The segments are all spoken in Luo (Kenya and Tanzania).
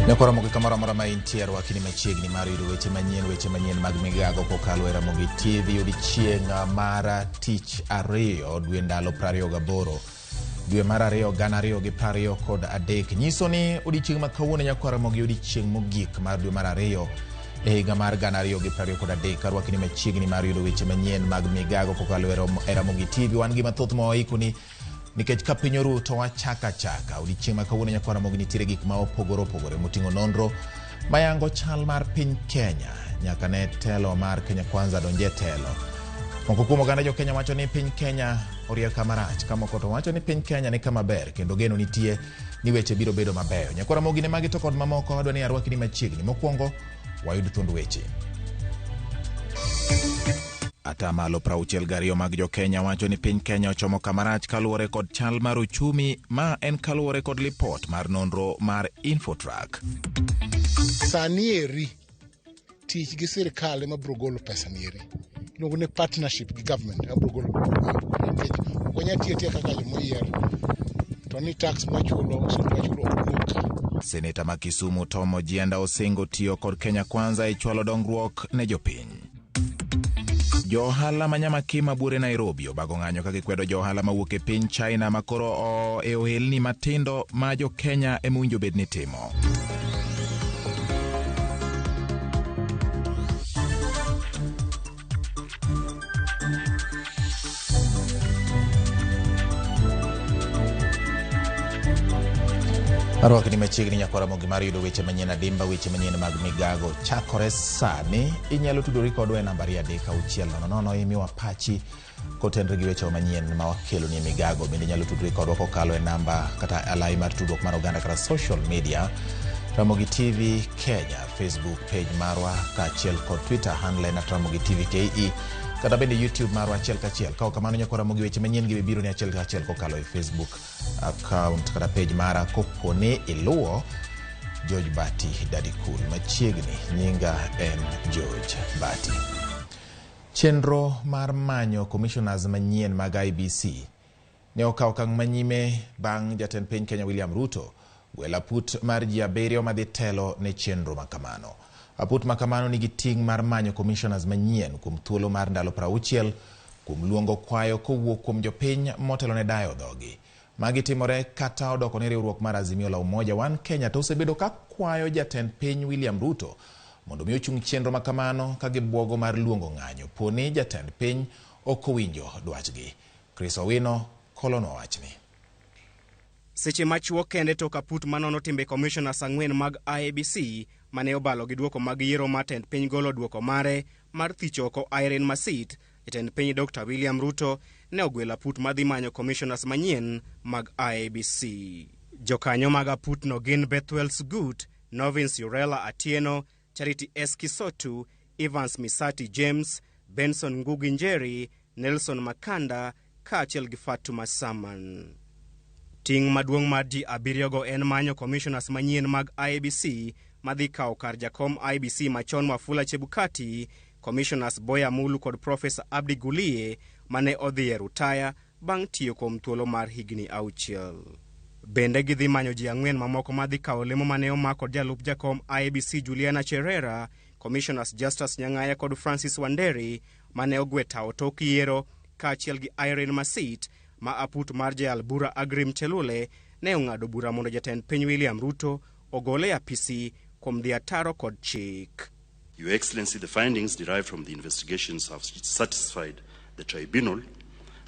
Nyakoromogi kamoro amora ma intiere wakini machiegni mar yudo weche manyien mag Migago kokalo e Ramogi TV odiechieng' mar tich ariyo dwe ndalo 28 dwe mar ariyo 2023 nyiso ni odiechieng' ma kawuono nyakoromogi odiechieng' mogik mar dwe mar ariyo e higa mar 2023 arwakini machiegni mar yudo weche manyien mag Migago kokalo e Ramogi TV. Wan gi mathoth ma waikoni nikech ka piny oru to wachaka odiechieng' ma kawuono nyakoromogi nitiere gik ma opogore moting'o nonro mayango chal mar piny Kenya nyaka ne telo mar Kenya Kwanza donje telo. Moko kuom oganda jo Kenya wacho ni piny Kenya oriek kamarach, ka moko to wacho ni piny Kenya ni kama ber kendo geno nitie ni weche biro bedo mabeyo. Nyakoromogi ne magi to kod mamoko adwa ni arwakini machiegni. Mokwongo wayud thuond weche. Atamalo 62 mag jo Kenya wacho ni piny Kenya ochomo kamarach kaluwore kod chal mar uchumi, ma en kaluwore kod lipot mar nonro mar Infotrack. Sanieri tich gi sirkal ema biro golo pesa nieri. Iluongo ni partnership gi government ema biro golo. Okonya tiyo kaka jomoyier. To ni tax machulo okluka. Seneta ma Kisumu Tom Ojienda osingo tiyo kod Kenya Kwanza e chwalo dongruok ne jopiny. Johala manyama kima bure Nairobi obago ng'anyo ka gikwedo johala mawuok e piny China makoro e ohelni matindo ma jo Kenya emowinjo bed ni timo. Arwakini machiegni nyakoromogi mar yudo weche manyien adimba weche manyien mag Migago chakore sani. Inyalo tudori kodwa e namba 36000 imiwa pachi kotenre gi weche manyien ma wakelo ni Migago. Bende inyalo tudori kodwa kokalo e namba kata alai mar tudruok mar oganda kata social media Ramogi TV Kenya, Facebook page marwa kaachiel kod Twitter handle na Ramogi TV KE, kata bende YouTube marwa achiel kachiel. Ka kamano nyakoromogi weche manyien gi biro ni achiel kachiel kokalo e Facebook account kata page mara kopone iluwo George Bati Daddy Cool. Machiegni nyinga en George Bati. Chenro mar manyo commissioners manyien mag IBC ne okawo okang' manyime bang' jatend piny Kenya William Ruto gwelo aput mar ji 7 madhi telo ne chenro makamano. Aput makamano nigi ting' mar manyo commissioners manyien kuom thuolo mar ndalo 60 kuom luongo kwayo kowuok kuom jopiny motelo ne dayo dhogi. Magi timore kata odoko ne riwruok mar Azimio la Umoja One Kenya to osebedo ka kwayo jatend piny William Ruto mondo mi ochung' chenro makamano ka gibwogo mar luongo ng'anyo poni jatend piny ok owinjo dwachgi. Chris Owino kolono wachni. Seche machuo kende to kaput manono timbe commissioners 4 mag IEBC mane obalo gi duoko mag yiero ma tend piny golo duoko mare mar thicho oko Irene Masit, jatend piny Dr. William Ruto ne ogwelo aput madhi manyo commissioners manyien mag IEBC. Jokanyo mag aput no gin Bethwel Sugut, Novins Urela Atieno, Charity Eskisotu, Evans Misati James, Benson Ngugi Njeri, Nelson Makanda, kaachiel gi Fatuma Saman. Ting' maduong' mar ji 7 en manyo commissioners manyien mag IEBC madhi kawo kar jakom IEBC machon Wafula Chebukati, commissioners Boya Mulu kod Professor Abdi Gulie mane odhi e rutaya bang' tiyo kuom thuolo mar higni 6. Bende gidhi manyo ji 4 mamoko madhi kawo lemo mane omako jalup jakom IEBC Juliana Cherera, commissioners Justus Nyang'aya kod Francis Wanderi mane ogwe tawo tok yiero, kaachiel gi Irene Masit ma aput mar jal bura Agrim Chelule ne ong'ado bura mondo jatend piny William Ruto ogole apisi kuom dhi ataro kod chik. Your Excellency, the findings derived from the investigations have satisfied the tribunal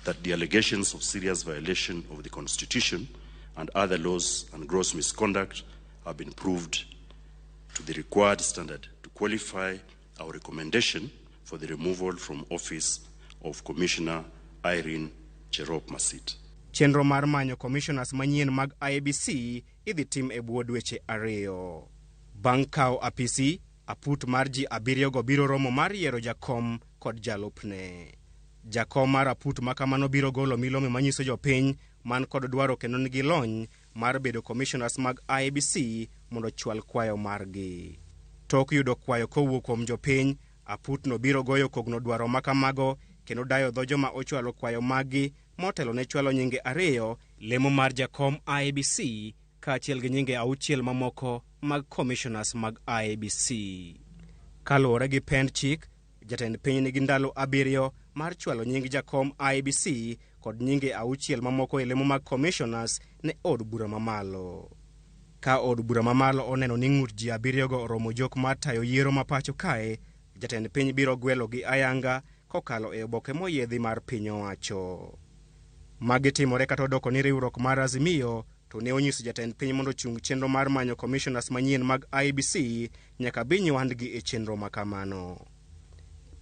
that the allegations of serious violation of the Constitution and other laws and gross misconduct have been proved to the required standard to qualify our recommendation for the removal from office of Commissioner Irene Cherop Masit. Chenro mar manyo commissioners manyien mag IEBC idhi tim e bwo dweche 2. Bang' kawo apisi, aput mar ji 7 biro romo mar yiero jakom kod jalupne. Jakom mar aput makamano biro golo milome manyiso jopiny man kod dwaro kendo nigi lony mar bedo commissioners mag IEBC mondo chwal kwayo margi. Tok yudo kwayo kowuok kuom jopiny, aput no biro goyo kogno dwaro makamago kendo dayo dho joma ochwalo kwayo magi motelo ne chwalo nyinge 2, lemo mar jakom IEBC kaachiel gi nyinge 6 mamoko mag commissioners mag IEBC. Kaluwore gi pend chik, jatend piny nigi ndalo 7 mar chwalo nying jakom IEBC kod nyinge 6 mamoko e lemo mag commissioners ne od bura mamalo. Ka od bura mamalo oneno ni ng'ut ji 7 go oromo jok mar tayo yiero ma pacho kae, jatend piny biro gwelo gi ayanga kokalo e oboke moyiedhi mar piny owacho. Magi timore kata odoko ni riwruok mar Azimio to ne onyiso jatend piny mondo chung chenro mar manyo commissioners manyien mag IEBC nyaka bi nywandgi e chenro makamano.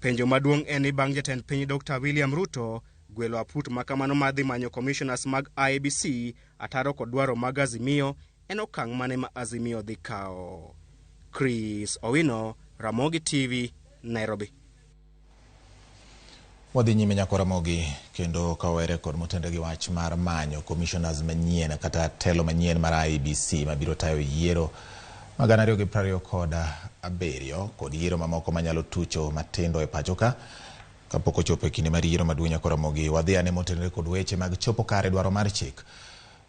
Penjo maduong' en ni bang' jatend piny Dr. William Ruto gwelo aput makamano madhi manyo commissioners mag IEBC ataro kod dwaro mag Azimio en okang' mane ma Azimio dhi kao. Chris Owino, Ramogi TV, Nairobi. Wadhi nyime nyako Ramogi kendo kawere kod motende gi wach mar manyo commissioners manyien kata telo manyien mar IEBC mabiro tayo yiero mag 2027 kod yiero mamoko manyalo tucho matindo e pachoka kapok ochopo e kinde mar yiero maduong' nyako Ramogi. Wadhi ane motende kod weche mag chopo kare dwaro mar chik.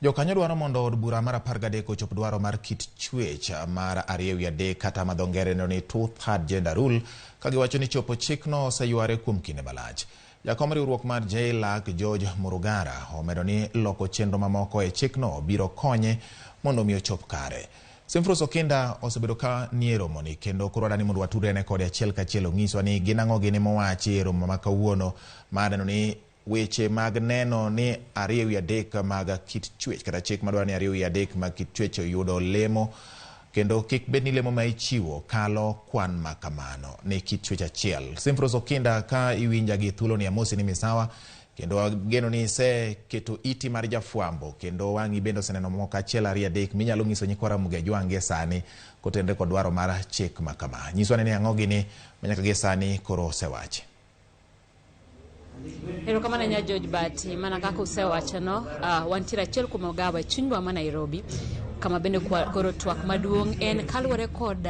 Jokanyo dwaro mondo od bura mar 13 ochop dwaro mar kit chwech mar 2/3 kata madhongere ni 2/3 gender rule kagiwacho ni chopo chikno oseyuare kuom kinde malach. Jakom riwruok mar JLAC George Murugara omedo ni loko chenro mamoko e chikno biro konye mondo mi ochop kare. Simfrus Okinda osebedo ka nie romo ni kendo koro dani mondo watudre ne kod achiel kachiel ong'iswa ni gin ang'o gini mowachi e romo ma kawuono maneno ni weche mag neno ni 2/3 mag kit chwech kata chik madwaro ni 2/3 mag kit chwech oyudo lemo kendo kik bed ni lemo ma ichiwo kalo kwan makamano ne kit chwech achiel. Simfrus Okinda ka iwinja gi thuolo ni amosi ni misawa kendo geno ni se keto iti mar jafwambo kendo wangi bendo seneno moko achiel 2/3 minyalo nyiso nyikwa Ramogi jwange sani kotendre kod dwaro mar chik makama. Nyiswa ni ang'o gini manyaka gi sani koro osewachi. Erokamano nya George Bati mana kaka usewacho no wantiere achiel kuom ogawa e chunywa ma Nairobi kama bende koro twak maduong' en kaluwore kod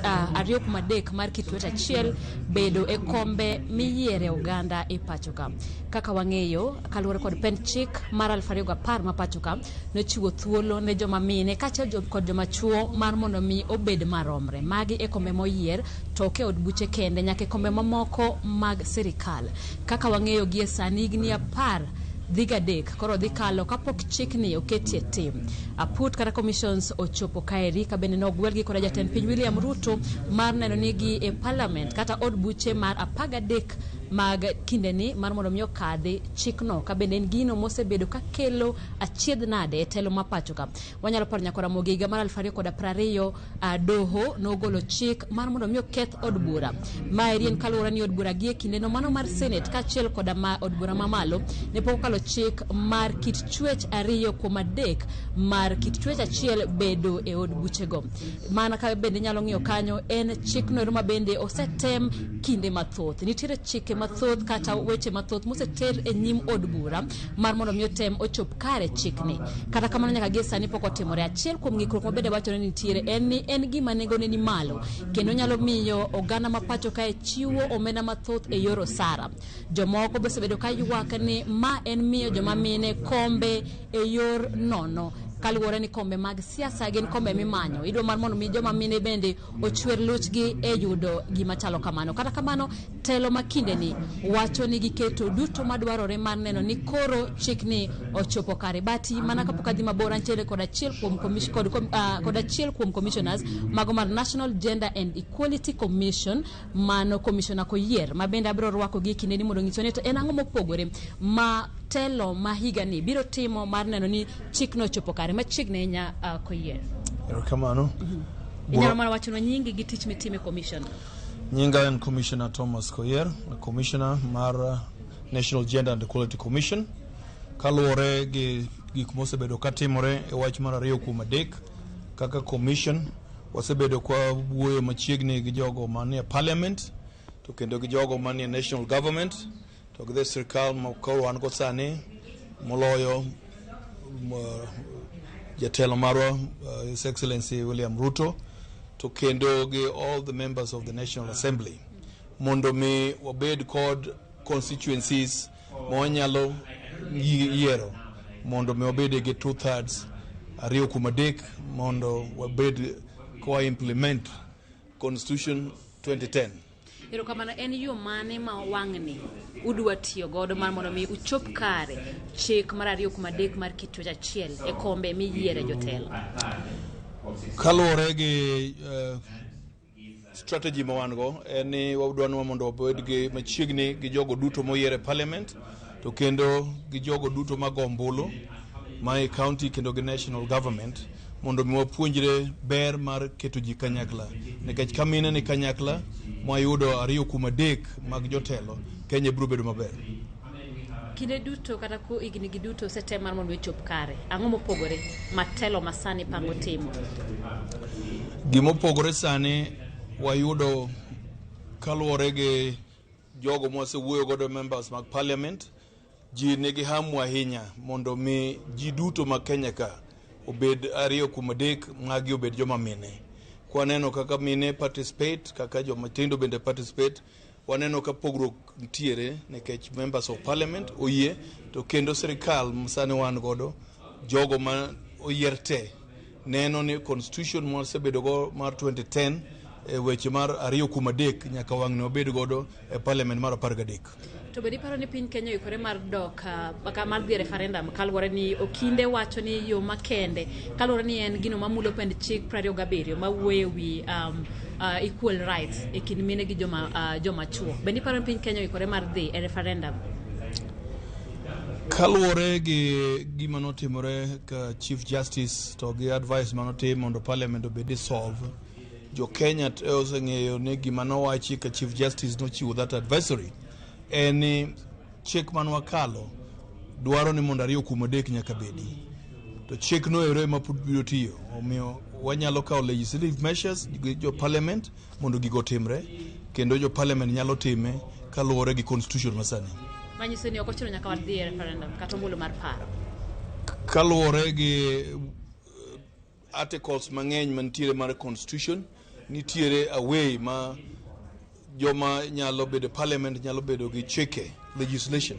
2/3 mar kit chwech achiel bedo e kombe miyiere oganda e pachoka. Kaka wang'eyo kaluwore kod pen chik mar 2010 ma pachoka nochiwo thuolo ne joma mine kaachiel kod joma chuo mar mondo mi obed maromre. Magi e kombe moyier to ke od buche kende nyaka kombe mamoko mag sirikal. Kaka wang'eyo gie sani higni 10 dhigadek koro dhi kalo kapok chikni oketie tim. Aput kata commissions ochopo kaeri ka bende nogwelgi kod jatend piny William Ruto mar neno nigi e parliament kata od buche mar 13 mag kindeni mar mondo mi okadhi chikno ka bende en gino mosebedo ka kelo achiedh nade e telo ma pachoka. Wanyalo paro nyaka Ramogi higa mar 2020 doho nogolo chik mar mondo mi oketh od bura. Maeri en kaluwore ni od bura gie kindeno mano mar Senate kaachiel kod od bura mamalo ne pok okalo chik mar kit chwech 2/3 mar kit chwech achiel bedo e od buchego. Mana ka bende nyalo ng'iyo kanyo en chikno ma bende osetem kinde mathoth. Nitiere chike mathoth kata weche mathoth moseter e nyim od bura mar mondo mi otem ochop kare chikni. Kata kamano nyaka gie sani pok otimore. Achiel kuom ng'ikruok ma bende wacho ni nitiere en gima nengone ni malo kendo nyalo miyo oganda ma pacho kae chiwo omenda mathoth e yor osara. Jomoko osebedo ka ywak ni ma en miyo joma mine kombe e yor nono kaluwore ni kombe mag siasa gin kombe mimanyo. Idwa mar mondo mi joma mine bende ochwer luchgi e yudo gima chalo kamano. Kata kamano telo makindeni wacho ni giketo duto madwarore mar neno ni koro chikni ochopo kare. Bati mana kapok adhi mabor antiere kod achiel kuom commissioners mago mar National Gender and Equality Commission mano commissioner koyier ma bende abiro rwako gi kindeni mondo ng'iso ni to en ang'o mopogore ma telo ma higa ni biro timo mar neno ni chikno chopo kare machiegni nya koyier. Erokamano. Inyalo mana wacho no nyingi gi tich mitime commission. Nyinga en Commissioner Thomas Koyer, Commissioner mar National Gender and Equality Commission. Kaluwore gi gik mosebedo katimore e wach mar 2/3 kaka commission wasebedo kwa wuoyo machiegni gi jogo manie parliament to kendo gi jogo manie national government to gi sirkal ma koro wan go sani moloyo jatelo marwa His Excellency William Ruto to kendo gi all the members of the National Assembly mondo mi wabed kod constituencies monyalo yiero mondo mi wabed gi 2/3 2/3 mondo wabed kwa implement Constitution 2010. Ero kamano en yo mane ma wang'ni udwa tiyo godo mar mondo mi uchop kare chik mar 2.3 mar kit twech achiel e kombe miyiere jotelo. Kaluwore gi strategy ma wan go en ni wadwano mondo wabed gi machiegni gi jogo duto moyiere parliament to kendo gi jogo duto mag ombulu ma e county kendo gi national government mondo mi wapuonjre ber mar keto ji kanyakla nikech kamine ni kanyakla mwayudo 2.3 mag jotelo Kenya biro bedo maber. Kinde duto kata ku igni gi duto sete mar mondo chop kare ang'o mopogore matelo masani pango timo? Gimo pogore sani wayudo kaluwore gi jogo mwasewuoyo godo members mag parliament ji nigi hamu ahinya mondo mi ji duto ma Kenya ka obed 2.3 magi obed joma mine. Kwaneno kaka mine participate kaka joma tindo bende participate waneno ka pogruok ntiere nikech members of parliament oyie to kendo sirikal msane wan godo jogo ma oyierte neno ni constitution mosebedo go mar 2010 weche mar 2.3 nyaka wang'ne obed godo e parliament mar 13. To bedi paro ni piny Kenya ikore mar dok baka mar dhi referendum kaluwore ni okinde wacho ni yo makende kaluwore ni en gino mamulo pend chik 27 mawuoye wi equal rights e kind mine gi joma chuo. Bedi paro ni piny Kenya ikore mar dhi e referendum? Kaluwore gi gima notimore ka Chief Justice to gi advice manotim mondo parliament obed dissolve jo Kenya oseng'eyo ni gima nowachi ka Chief Justice nochiwo that advisory en chik man wakalo dwaro ni mondo 2.3 nyaka bedi to chik no ero ma put biro tiyo omiyo wanyalo kawo legislative measures gi jo parliament mondo gigo timre kendo jo parliament nyalo time kaluwore gi constitution masani. Manyiso ni ok ochuno nyaka wadhi e referendum kata ombulu mar paro. Kaluwore gi articles mang'eny mantiere mar constitution nitiere away ma joma nyalo bedo parliament nyalo bedo gi chike legislation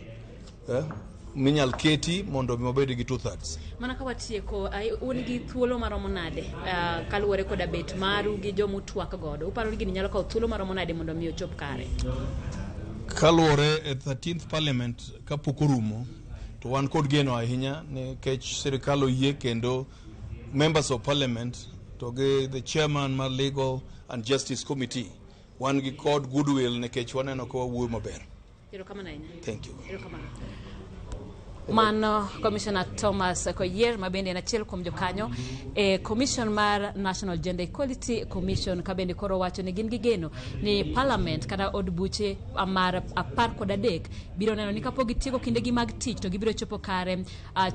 minyal keti mondo mobed gi 2/3. Mana ka watieko un gi thuolo maromo nade kaluwore koda bet maru gi jomutwak godo uparo ni gini nyalo kawo thuolo maromo nade mondo mi ochop kare? Kaluwore e 13th parliament kapok orumo to wan kod geno ahinya nikech sirikal oyie kendo members of parliament to gi the chairman mar legal and justice committee wan gi kod goodwill nikech waneno ko wawuoyo maber. Thank you. Mano Commissioner Thomas Koyer mabende en achiel kuom jokanyo e Commission mar National Gender Equality Commission kabende koro wacho ni gin gi geno ni parliament kada od buche mar 13 biro neno ni kapok gitieko kindegi mag tich to gibiro chopo kare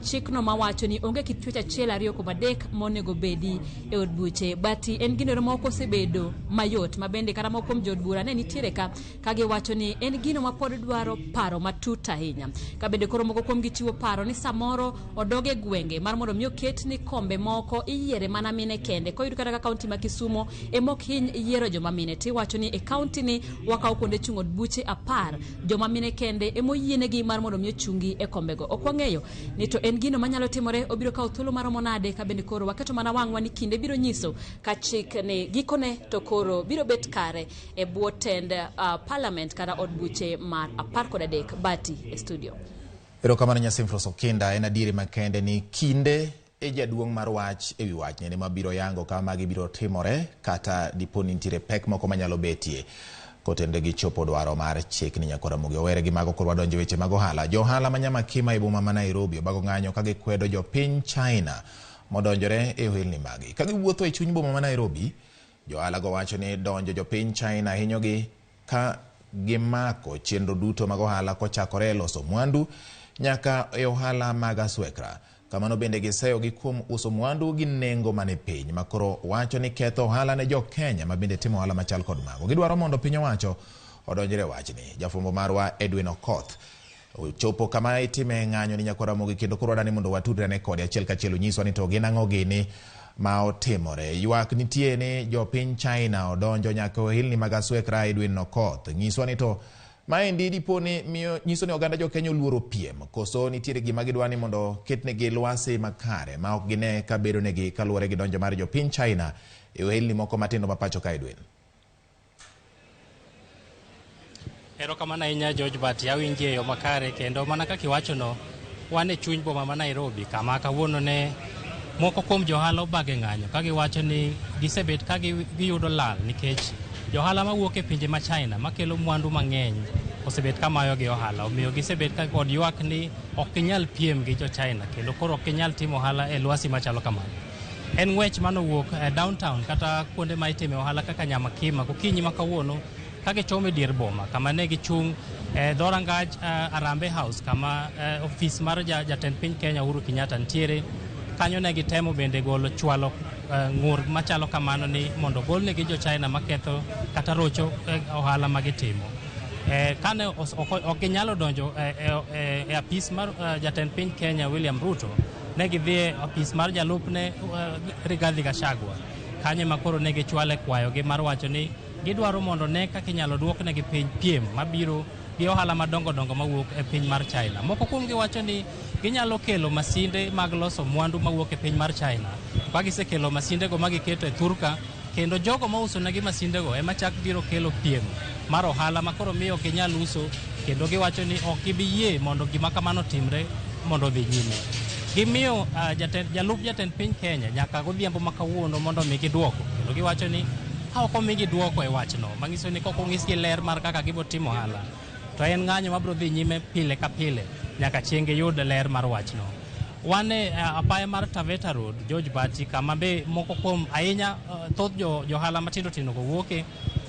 chikno mawacho ni onge kit twech achiel 2.3 monego bedi e od buche bati en gino ma ok osebedo mayot mabende kata moko kuom jod bura ne nitiere ka giwacho ni en gino ma pod dwaro paro matut ahinya kabende koro moko kuom gichiwo paro ni samoro odoge gwenge mar mondo mi oket ni kombe moko iyiere mana mine kende koyud kata ka kaunti ma Kisumo emok hiny yiero joma mine tiwacho ni e kaunti ni wakawo kuonde chung od buche 10 joma mine kende emoyienegi mar mondo mi ochungi e kombego. Ok wang'eyo ni to en gino manyalo timore obiro kawo thuolo maromo nade kabende koro waketo mana wang'wa ni kinde biro nyiso ka chik ne gikone to koro biro bet kare e bwo tend parliament kata od buche mar 13 bati e studio. Erokamano Nyasimfros Okinda en adieri makende ni kinde e jaduong' mar wach ewi wach ne mabiro yango kama gibiro timore kata diponi nitiere pek moko manyalo betie kotende gi chopo dwaro mar chik ni nyakora Ramogi owere gi mago korwa donjo weche mag ohala. Jo ohala manyama kima e boma ma Nairobi obago ng'anyo ka gikwedo jo piny China modonjore e ohelni magi. Ka giwuotho e chuny boma ma Nairobi, jo ohala go wacho ni donjo jo piny China hinyogi ka gimako chenro duto mag ohala kochakore loso mwandu nyaka e ohala mag aswekra. Kamano bende giseyo gi kuom uso mwandu gi nengo mane piny makoro wacho ni ketho ohala ne jo Kenya ma bende timo ohala machal kod mago. Gidwaro mondo piny owacho odonjre wachni. Jafwambo marwa Edwin Okoth chopo kama itime ng'anyo ni nyakora Ramogi kendo koro dani mondo watudre ne kode achiel kachiel nyiswa ni to gin ang'o gini ma otimore. Ywak nitie ni jo piny China odonjo nyaka ohelni mag aswekra. Edwin Okoth nyiswa ni to Maendi diponi nyiso ni oganda jo Kenya oluoro piem koso nitiere gima gidwani mondo ketnegi lwasi makare ma ok gine ka bedo negi kaluwore gi donjo mar jo piny China e ohelni moko matindo mapacho ka edwen. Erokamano ahinya George Bat, awinje yo makare kendo mana kaka iwachono, wan e chuny boma ma Nairobi kama kawuono ne moko kuom johala obage ng'anyo ka giwacho ni gisebet ka giyudo lal nikech johala mawuok e pinje ma China makelo mwandu mang'eny osebet kamayo gi ohala, omiyo gisebet ka kod ywak ni ok ginyal piem gi jo China kendo koro ok ginyal timo ohala e lwasi machalo kamano. En wech manowuok downtown kata kuonde ma itime ohala kaka Nyama Kima gokinyi ma kawuono ka gichomo e dier boma kama ne gichung' dhorangaj Arambe House kama ofis mar jatend piny Kenya Uhuru Kenyatta nitiere. Kanyo ne gitemo bende golo chwalo ng'ur machalo kamano ni mondo golnegi jo China maketho kata rocho ohala magitimo. Kane ok ginyalo donjo e apis mar jatend piny Kenya William Ruto, ne gidhi e apis mar jalupne Rigathi Gachagua. Kanyo makoro ne gichwale kwayogi mar wacho ni gidwaro mondo ne kaka inyalo duoknegi piny piem mabiro gi ohala madongo mawuok e piny mar China. Moko kuom giwacho ni ginyalo kelo masinde mag loso mwandu mawuok e piny mar China. Ka gisekelo masindego magiketo e thurka, kendo jogo mauso negi masindego ema chak biro kelo piem mar ohala makoro miyo ok ginyal uso, kendo giwacho ni ok gibiyie mondo gima kamano timre mondo dhi nyime. Gimiyo jalup jatend piny Kenya nyaka godhiambo makawuono mondo mi giduoko, kendo giwacho ni ok omigi duoko e wachno, manyiso ni kok ong'isgi ler mar kaka gibo timo ohala to en ng'anyo mabiro dhi nyime pile ka pile nyaka chieng' giyud ler mar wachno. Wan e apaya mar Taveta Road, George Bati, kama be moko kuom ahinya thoth johala matindo go wuoke,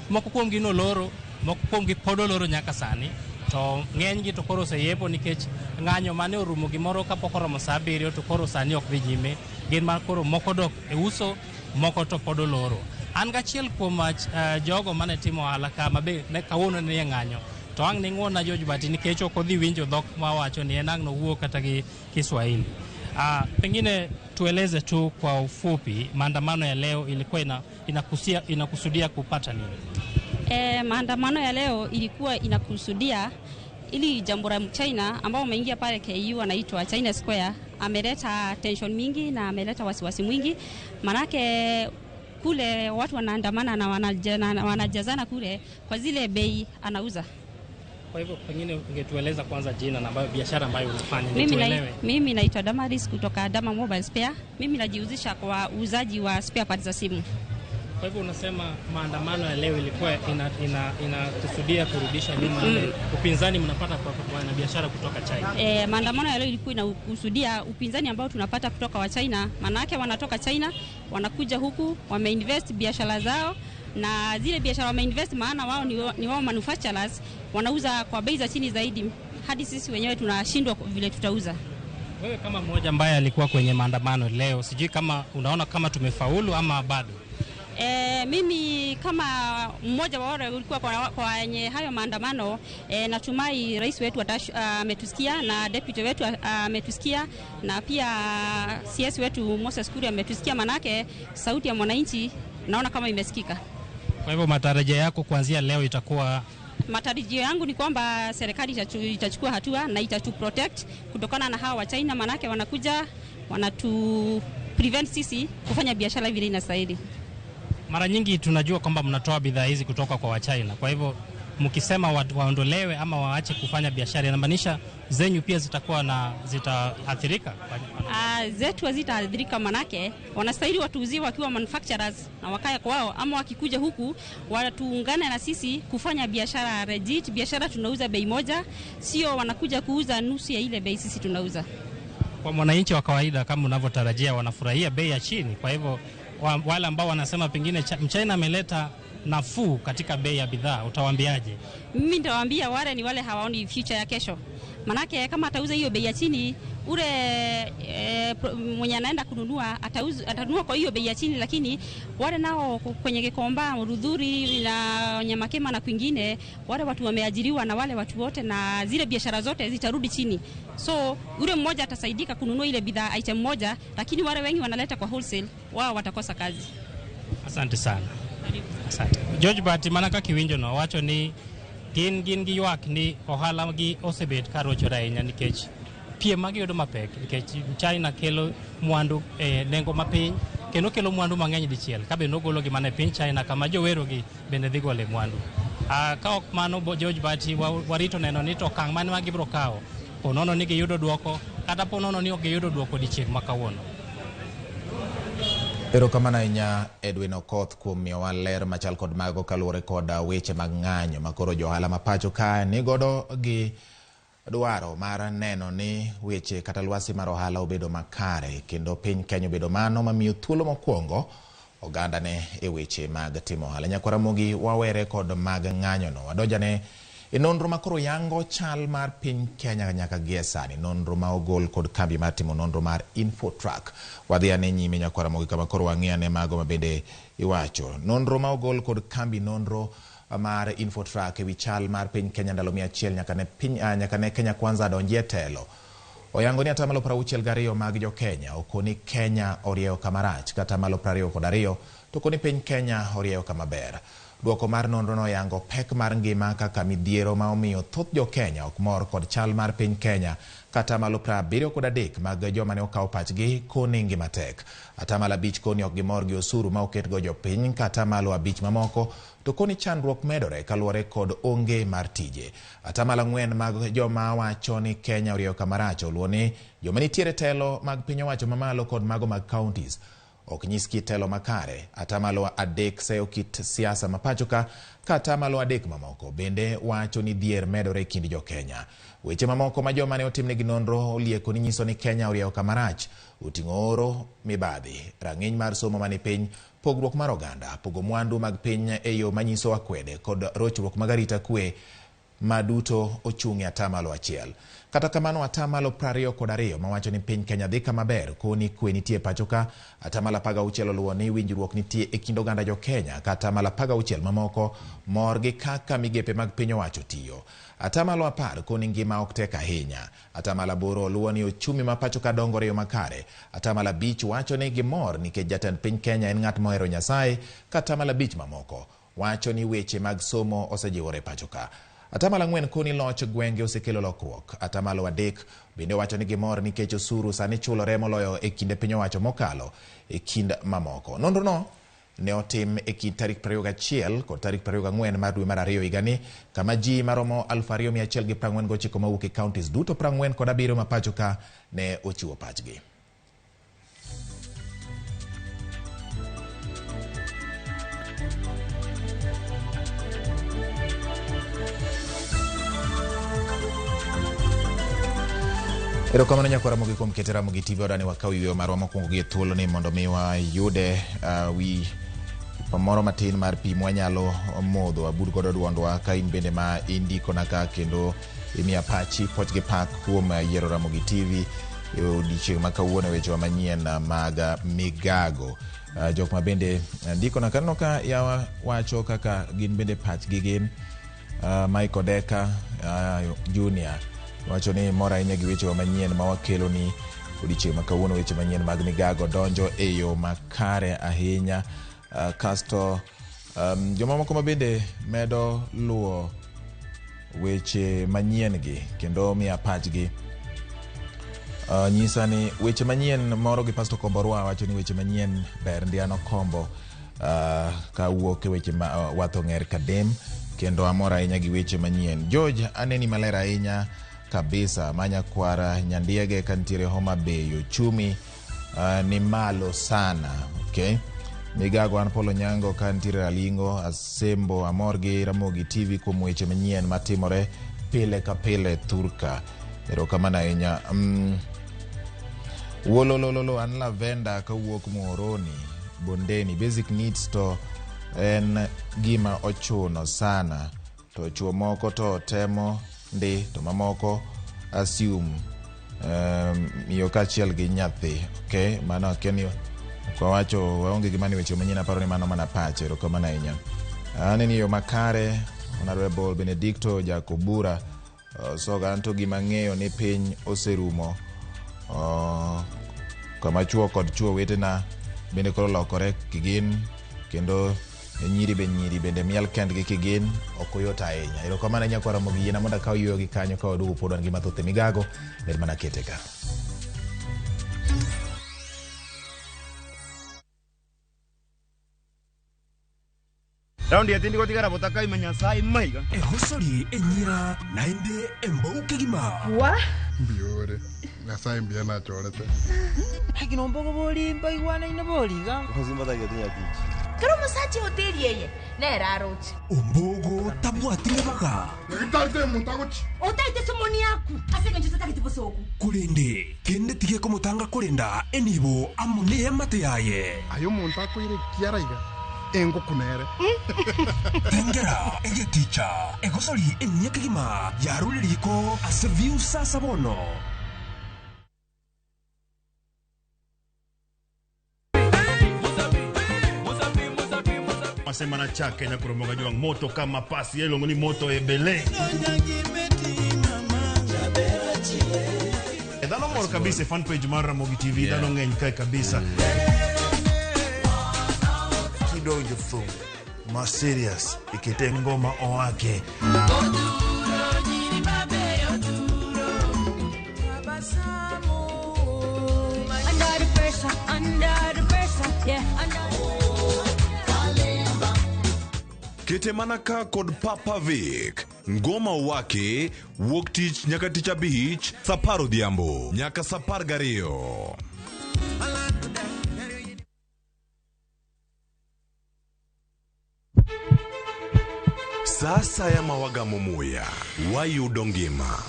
moko kuom gi noloro, moko kuom gi pod oloro nyaka sani, to ng'eny gi to koro oseyepo nikech ng'anyo mane orumo gimoro kapok oromo saa 7 to koro sani ok dhi nyime, gin mar koro moko dok e uso, moko to pod oloro. An gachiel kuom jogo mane timo ohala kama be ne kawuono ne ng'anyo, to ang' ning'wona George Bati nikech ok odhi winjo dhok mawacho ni en ang' nowuok kata gi Kiswahili. Pengine tueleze tu kwa ufupi maandamano ya leo ilikuwa inakusudia kupata nini? Maandamano ya leo ilikuwa inakusudia ili jambo la China ambao umeingia pale KU anaitwa China Square ameleta tension mingi na ameleta wasiwasi mwingi, manake kule watu wanaandamana na wanajazana kule kwa zile bei anauza. Kwa hivyo pengine ungetueleza kwanza jina na biashara ambayo unafanya Mimi naitwa Damaris kutoka Dama Mobile Spare. Mimi najihusisha kwa uuzaji wa spare parts za simu. Kwa hivyo unasema maandamano ya leo ilikuwa inakusudia kurudisha nyuma upinzani mnapata kwa biashara kutoka China? Maandamano ya leo ilikuwa inakusudia upinzani ambao tunapata kutoka wa China, manake wanatoka China wanakuja huku wameinvest biashara zao, na zile biashara wameinvest maana wao ni wao manufacturers, wanauza kwa bei za chini zaidi hadi sisi wenyewe tunashindwa vile tutauza. Wewe kama mmoja ambaye alikuwa kwenye maandamano leo, sijui kama unaona kama tumefaulu ama bado? Mimi kama mmoja wa wale ulikuwa kwa yenye hayo maandamano, natumai rais wetu ametusikia na deputy wetu ametusikia na pia CS wetu Moses Kuria ametusikia, manake sauti ya mwananchi naona kama imesikika. Kwa hivyo matarajio yako kuanzia leo itakuwa? Matarajio yangu ni kwamba serikali itachukua hatua na itatuprotect kutokana na hawa wa China, manake wanakuja wanatu prevent sisi kufanya biashara vile inastahili. Mara nyingi tunajua kwamba mnatoa bidhaa hizi kutoka kwa Wachina. Kwa hivyo mkisema waondolewe ama waache kufanya biashara, inamaanisha zenyu pia zitaathirika? Zetu hazitaathirika, manake wanastahili watuuzie wakiwa manufacturers na wakaya kwao, ama wakikuja huku watuungane na sisi kufanya biashara legit, biashara tunauza bei moja, sio wanakuja kuuza nusu ya ile bei sisi tunauza. Kwa mwananchi wa kawaida kama unavyotarajia wanafurahia bei ya chini, kwa hivyo wale ambao wanasema pengine Mchina ameleta nafuu katika bei ya bidhaa, utawaambiaje? Mimi nitawaambia wale ni wale hawaoni future ya kesho, manake kama atauza hiyo bei ya chini, ule mwenye anaenda kununua atanunua kwa hiyo bei ya chini, lakini wale nao kwenye Gikomba, Rudhuri na Nyama Kima na kwingine, wale watu wameajiriwa na wale watu wote, na zile biashara zote zitarudi chini. So ule mmoja atasaidika kununua ile bidhaa item moja, lakini wale wengi wanaleta kwa wholesale, wao watakosa kazi. Asante sana. Asante. George Bati manaka kiwinjo no wacho ni gin gi ywak ni ohala gi osebet ka rochore ahinya nikech piem ma giyudo mapek nikech China kelo mwandu nengo mapiny kendo kelo mwandu mang'eny dichiel ka bende ogolo gi mana e piny China kama jowero gi bende dhi gole mwandu. Ka ok mano George Bati warito neno ni to okang' mane ma gibiro kawo ponono ni giyudo duoko kata ponono ni ok giyudo duoko dichieng' ma kawuono. Erokamano ahinya Edwin Okoth kuom miyowa ler machal kod mago kaluwore kod weche mag ng'anyo makoro johala ma pacho ka ni godo gi dwaro mar neno ni weche kata lwasi mar ohala obedo makare kendo piny Kenya obedo mano mamiyo thuolo mokwongo oganda ne e weche mag timo ohala. Nyakwara Ramogi wawere kod mag ng'anyo no wadonjane e nonro makoro yango chal mar piny Kenya nyaka gie sani, nonro ma ogol kod kambi mar timo nonro mar Infotrack. Wadhi ane nyime Nyakwara Ramogi kama koro wang'iyane mago mabende iwacho. Nonro ma ogol kod kambi nonro mar Infotrack ewi chal mar piny Kenya ndalo 100 nyaka ne Kenya Kwanza donjie telo. Oyango ni atamalo 62 mag jo Kenya okoni Kenya orieyo kamarach kata malo 22 to koni piny Kenya orieyo kama ber. Duoko mar nonro no yango pek mar ngima kaka midhiero ma omiyo thoth jo Kenya ok mor kod chal mar piny Kenya kata malo 73 mag joma ne okawo pachgi koni ngima tek. Atamalo 5 koni ok gimor gi osuru ma oket go jo piny kata malo 5 mamoko to koni chandruok medore kaluwore kod onge mar tije. Atamalo 4 mag joma wacho ni Kenya orieyo kamarach oluwo ni joma nitiere telo mag piny owacho mamalo kod mago mag counties ok nyis kit telo makare. Atamalo 3 seyo kit siasa mapacho ka atamalo 3 mamoko bende wacho ni dhier medore kind jo Kenya. Weche mamoko ma joma ne otimnegi nonro olieko ni nyiso ni Kenya orieyo kamarach oting'o oro, mibadhi, rang'iny mar somo mani piny, pogruok mar oganda, pogo mwandu mag piny e yo manyiso akwede kod rochruok mag arita kwe maduto ochung'e atamalo 1. Kata kamano atamalo 22 mawacho ni piny Kenya dhi kama ber koni kwe nitie pacho ka. Atamalo 16 oluwo ni winjruok nitie e kind oganda jo Kenya kata atamalo 16 mamoko mor gi kaka migepe mag piny owacho tiyo. Atamalo 10 koni ngima ok tek ahinya. Atamalo 8 oluwo ni ochumi ma pacho ka dongore yo makare. Atamalo 5 wacho ni gimor nikech jatend piny Kenya en ng'at mohero Nyasaye. Kata atamalo 5 mamoko wacho ni weche mag somo osejiwore pacho ka. Atamalo 4 koni loch gwenge osekelo lokruok. Atamalo 3 bende wacho ni gimor nikech osuru sani chulore moloyo e kinde piny owacho mokalo e kind mamoko. Nonro no ne otim e kind tarik 21 kod tarik 24 mar dwe mar 2 higani kama ji maromo 2149 mawuok e counties duto 47 ma pacho ka ne ochiwo pachgi. Erokamano Nyakwara Ramogi kuom keto Ramogi TV odani wakaw yweyo marwa mokwongo gi thuolo ni mondo mi wayude wi pamoro matin mar pi mwanyalo modho abud godo duondwa ka in bende ma indikona ka kendo imiya pachi poch gi pak kuom yiero Ramogi TV e odiechieng' ma kawuono weche manyien mag Migago. Jok ma bende ndikona kaneno ka yawa wacho kaka gin bende pachgi gin Michael Deka Junior wacho ni mora ahinya gi weche manyien ma wakelo ni odiechieng' ma kawuono. Weche manyien mag Migago donjo e yo makare ahinya. Kasto joma moko ma bende medo luwo weche manyien gi kendo miya pachgi nyisa ni weche manyien moro gi Pastor Komborwa wacho ni weche manyien ber ndiano kombo ka wuok e weche ma watho ng'er kadem kendo amora ahinya gi weche manyien. George aneni maler ahinya kabisa Manyakwara Nyandiege kantiere Homa Bay uchumi ni malo sana. Okay, Migago an Polo Nyango kantiere Alingo asembo amor gi Ramogi TV kuom weche manyien matimore pile ka pile Turka. Erokamano ahinya. Wolololo an Lavenda kawuok Muhoroni Bondeni. Basic needs to en gima ochuno sana to chuo moko to temo ndi to mamoko assume miyo kachiel gi nyathi. Okay, mano akenyo kwa wacho waonge gimani weche manyien aparo ni mano mana pache. Erokamano ahinya. Aneni yo makare Honorable Benedicto Jakobura soga anto gima ng'eyo ni piny oserumo kama chuo kod chuo wetena bende koro lokore kigin kendo nyiri bende miel kendgi kigin ok oyot ahinya. Erokamano nyakwara Ramogi yena mondo akaw yuyo gi kanyo ka waduogo pod wan gi mathoth e Migago bed mana kete ka. Raundi ya tindi kotika rabotaka imanyasai maiga. Hosori enyira nainde embouke gima. Wa? Biore. Nasai mbia na chorete. Hakino mbogo boli mbai wana ina boli ga. Kozimba da getinya kichi. Karo musachi hoteli yeye. Na rarochi. Ombogo tabwatire baka. Italde muntagochi. Otaite somoni yaku. Asenge njutaka kitibosoku. Kulende kende tige komutanga kulenda enibo amune mate yaye. Ayo muntako ire kiara iga. Engo kunere. Tengera ege ticha. Egosori enyeke gima. Yarule liko aseviu sasa bono. Semana chake na kuromoga juang moto kama pasi yelo ngoni moto ebele. Dano mor kabisa fan page mar Ramogi TV dano ngeny kai kabisa. Kido jufu ma serious ikite ngoma oake. Under the pressure, yeah, Kete manaka kod Papa Vic. Ngoma wake wuok tich nyaka tich abich sapar odhiambo nyaka sapar gariyo. Sasa ya mawagamo muya wayudo ngima.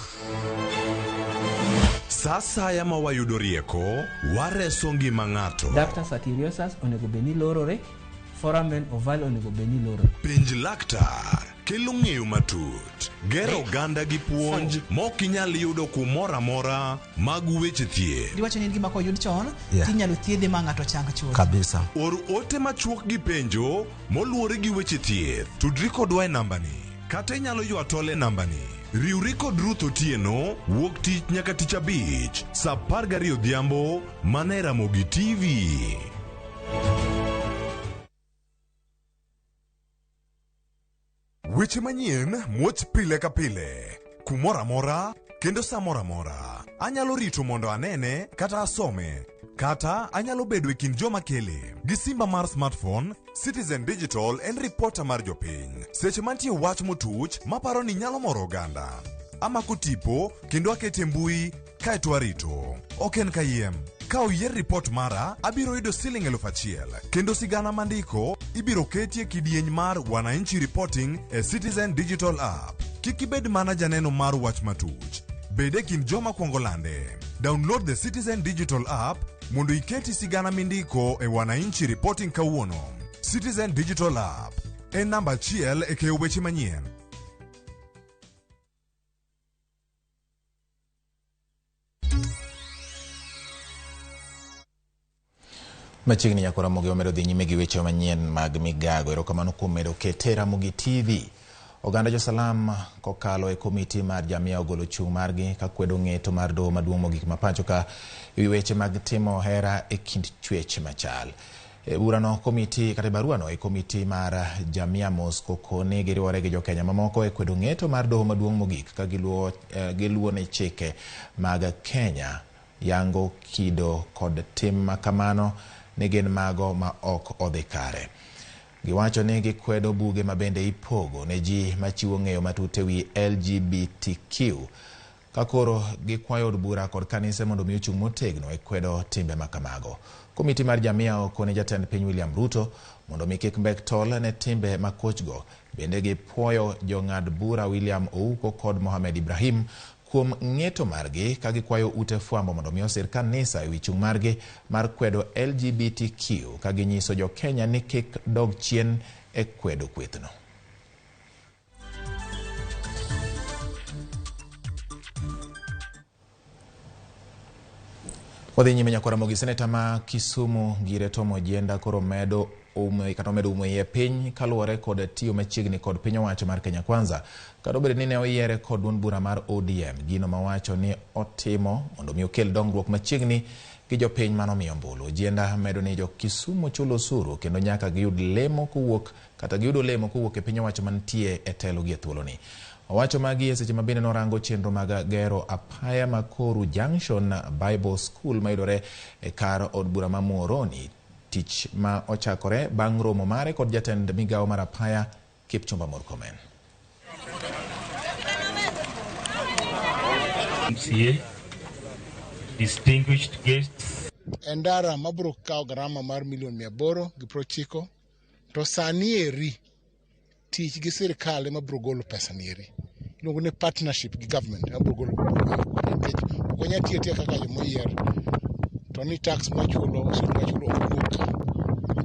Sasa ya mawayudo rieko wareso ngima ng'ato. Dr. Satiriosus onego beni lorore. Foramen oval onego beni loro. Pinj laktar kelo ng'eyo matut. Gero ganda gi puonj mokinyal yudo kumora mora mag weche thieth. Diwacho ni gima koyud chon tinyalo thiedhe ma ng'ato chang chuth. Kabisa. Or ote machuok gi penjo moluwore gi weche thieth. Tudri kodwa e nambani. Kata inyalo ywa tole nambani. Riwri kod Ruth Otieno wuok tich nyaka tich abich saa 12 odhiambo mana e Ramogi TV. Weche manyien muoch pile ka pile kumora mora kendo samora mora. Anyalo rito mondo anene kata asome kata anyalo bedo e kind joma kele gi simba mar smartphone. Citizen Digital en reporter mar jopiny. Seche mantie wach motuch maparo ni nyalo moro oganda. Amako tipo kendo akete mbui kaeto arito. Oken kayiem. Ka oyier report mara, abiro yudo Sh1,000 kendo sigana mandiko ibiro ketie kidieny mar Wananchi Reporting e Citizen Digital App. Kikibed mana janeno mar wach matuch. Bede kin joma kuongo lande. Download the Citizen Digital App mondo iketi sigana mindiko e Wananchi Reporting kawuono. Citizen Digital App en namba achiel e keyo weche manyien. Machiegni nyakora Ramogi omedo dhi nyime gi weche manyien mag Migago. Erokamano kuom medo kete Ramogi TV. Oganda josalam kokalo e komiti mar jamia ogolo chung' margi ka kwedo ng'eto mar doho maduong' mogik ma pacho ka ewi weche mag timo hera e kind chwech machal. Burano komiti kata baruano e komiti mar jamia Moscow kone giriwore gi jokenya mamoko e kwedo ng'eto mar doho maduong' mogik ka giluwo ne chike mag Kenya yango kido kod tim makamano ne gin mago ma ok odhi kare. Giwacho ni gikwedo buge mabende ipogo ne ji machiwo ng'eyo matut ewi LGBTQ ka koro gikwayo od bura kod kanise mondo mi ochung' motegno e kwedo timbe makamago. Komiti mar jamia okone jatend piny William Ruto mondo mi kik mbek tol ne timbe makochgo. Bende gipuoyo jong'ad bura William Ouko kod Mohamed Ibrahim kuom ng'eto margi ka gikwayo ute fwambo mondo mi osir kanisa ewi chung' margi mar kwedo LGBTQ ka ginyiso jo Kenya ni kik dog chien e kwedo kwethno. Wadhi nyime nyakora Ramogi. Seneta ma Kisumu Ngire Tomo Ojienda koro medo umo piny kaluwore kod tiyo machiegni kod piny owacho mar Kenya Kwanza. Kado bedo ni ne oyiere kod duond bura mar ODM, gino mawacho ni otimo mondo mi okel dongruok machiegni gi jopiny manomiyo ombulu. Ojienda medo ni jo Kisumu chulo osuru kendo nyaka giyud lemo kowuok e piny owacho mantie e telo gi e thuoloni. Owacho magi e seche mabende norango chenro mag gero apaya Makoru Junction Bible School mayudore e kar od bura ma Muhoroni, tich ma ochakore bang' romo mare kod jatend migawo mar apaya Kipchumba Murkomen. Distinguished guests. Endara mabro kawo garama mar $890,000 to sani eri tich gi sirkal ema bro golo pesa nieri. Iluongo ni partnership gi government ema bro golo nikech okonya tiyo kaka jomoyier to ni tax machulo owuok.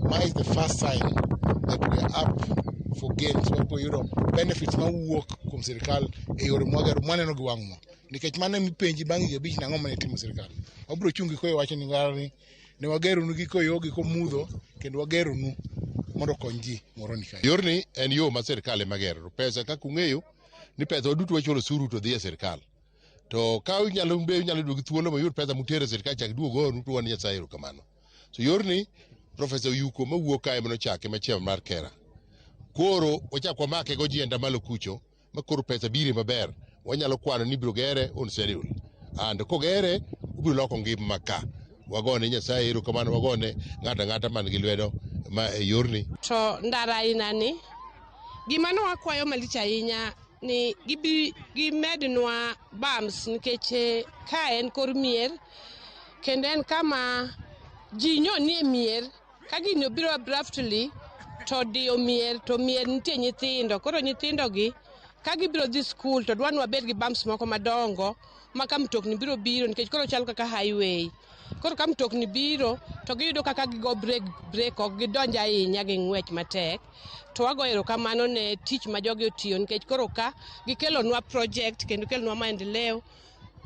Ma is the first sign that we are up for gains wabro yudo benefits mawuok kuom sirkal e yore mwaneno gi wang'wa. Nikech mane mipenji bang' higa 5 nang'o mane timo sirkal. Wabro chungi koyo wacho ni ngarani ne wageronu gi koyogi komudho kendo wageronu mondo kony ji Muhoroni kae. Yorni en yo ma sirkal ema gero. Pesa kaka ung'eyo ni pesa waduto wachulo osuru to dhi e sirkal. To ka unyalo duogi thuolo mayud pesa mutere sirkal chak duogo nu to wan Nyasaye erokamano. So yorni Professor Yuko mawuok kae manochake machielo mar Kera. Koro ochako make go jienda malo kucho makoro pesa bire maber. Wanyalo kwano ni biro gere on schedule. And kogere ubiro loko ngima maka. Wagone Nyasaye erokamano, wagone ng'ata man gi lwedo ma e yorni. To ndara inani gima no wakwayo malich ahinya ni gimednwa bams nikech ka en kor mier kendo en kama ji nie mier ka gini obiro abruptly to dio mier to mier nitie nyithindo, koro nyithindo gi ka gibiro dhi skul to dwanwa bed gi bumps moko madongo ma ka mtokni biro nikech koro chal kaka highway. Koro ka mtokni biro to giyudo kaka gigo break ok gidonja ahinya gi ng'wech matek. To wago erokamano ne tich ma jogi otiyo nikech koro ka gikelonwa project kendo kelonwa maendeleo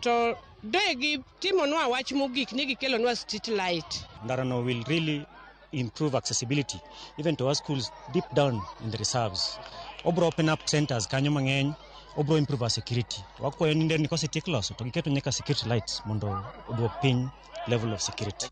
to de gitimonwa wach mogik ni gikelonwa street light. Ndarano will really improve accessibility even to our schools deep down in the reserves. Obro open up centers kanyo mang'eny, obro improve our security. Wakwayo ni nderni kosetiek loso to giketo nyaka security lights mondo oduok piny level of security.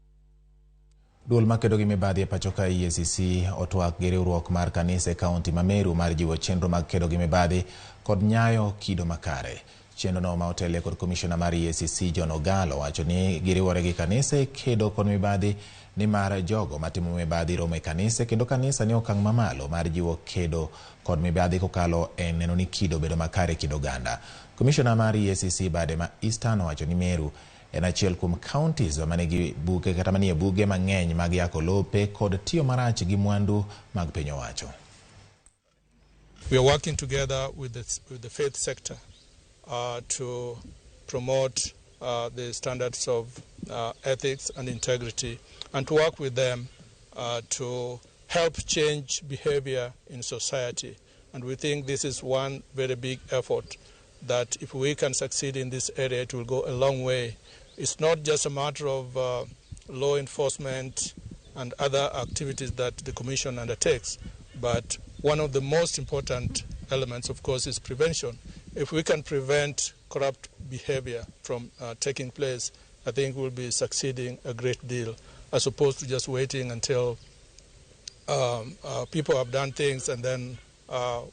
Duol makedo gi mibadhi e pacho ka EACC otwak gi riwruok mar kanise kaunti ma Meru mar jiwo chenro mag kedo gi mibadhi kod nyayo kido makare. Chenro no ma otele kod komishona mar EACC John Ogalo wacho ni giriwore gi kanise kedo kod mibadhi ni mar jogo matimo mibadhi romo e kanise kendo kanisa ni okang' mamalo mar jiwo kedo kod mibadhi kokalo e neno ni kido bedo makare kido ganda. Komishona mar EACC bade ma Eastern wacho ni Meru en achiel kuom counties manigi buge kata manie buge mang'eny mag yako lope kod tiyo marach gi mwandu mag piny owacho. We are working together with the faith sector to promote the standards of ethics and integrity and to work with them to help change behavior in society. And we think this is one very big effort that if we can succeed in this area, it will go a long way. It's not just a matter of law enforcement and other activities that the Commission undertakes, but one of the most important elements, of course, is prevention. If we can prevent corrupt behavior from taking place, I think we'll be succeeding a great deal, as opposed to just waiting until people have done things and then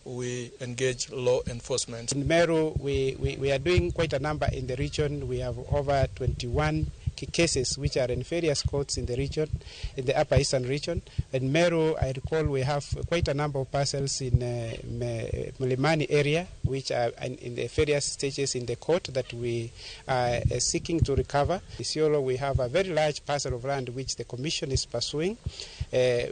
we engage law enforcement. In Meru, we are doing quite a number in the region. We have over 21 cases which are in various courts in the region, in the Upper Eastern region. In Meru, I recall we have quite a number of parcels in Mlimani area, which are in the various stages in the court that we are seeking to recover. In Isiolo, we have a very large parcel of land which the Commission is pursuing,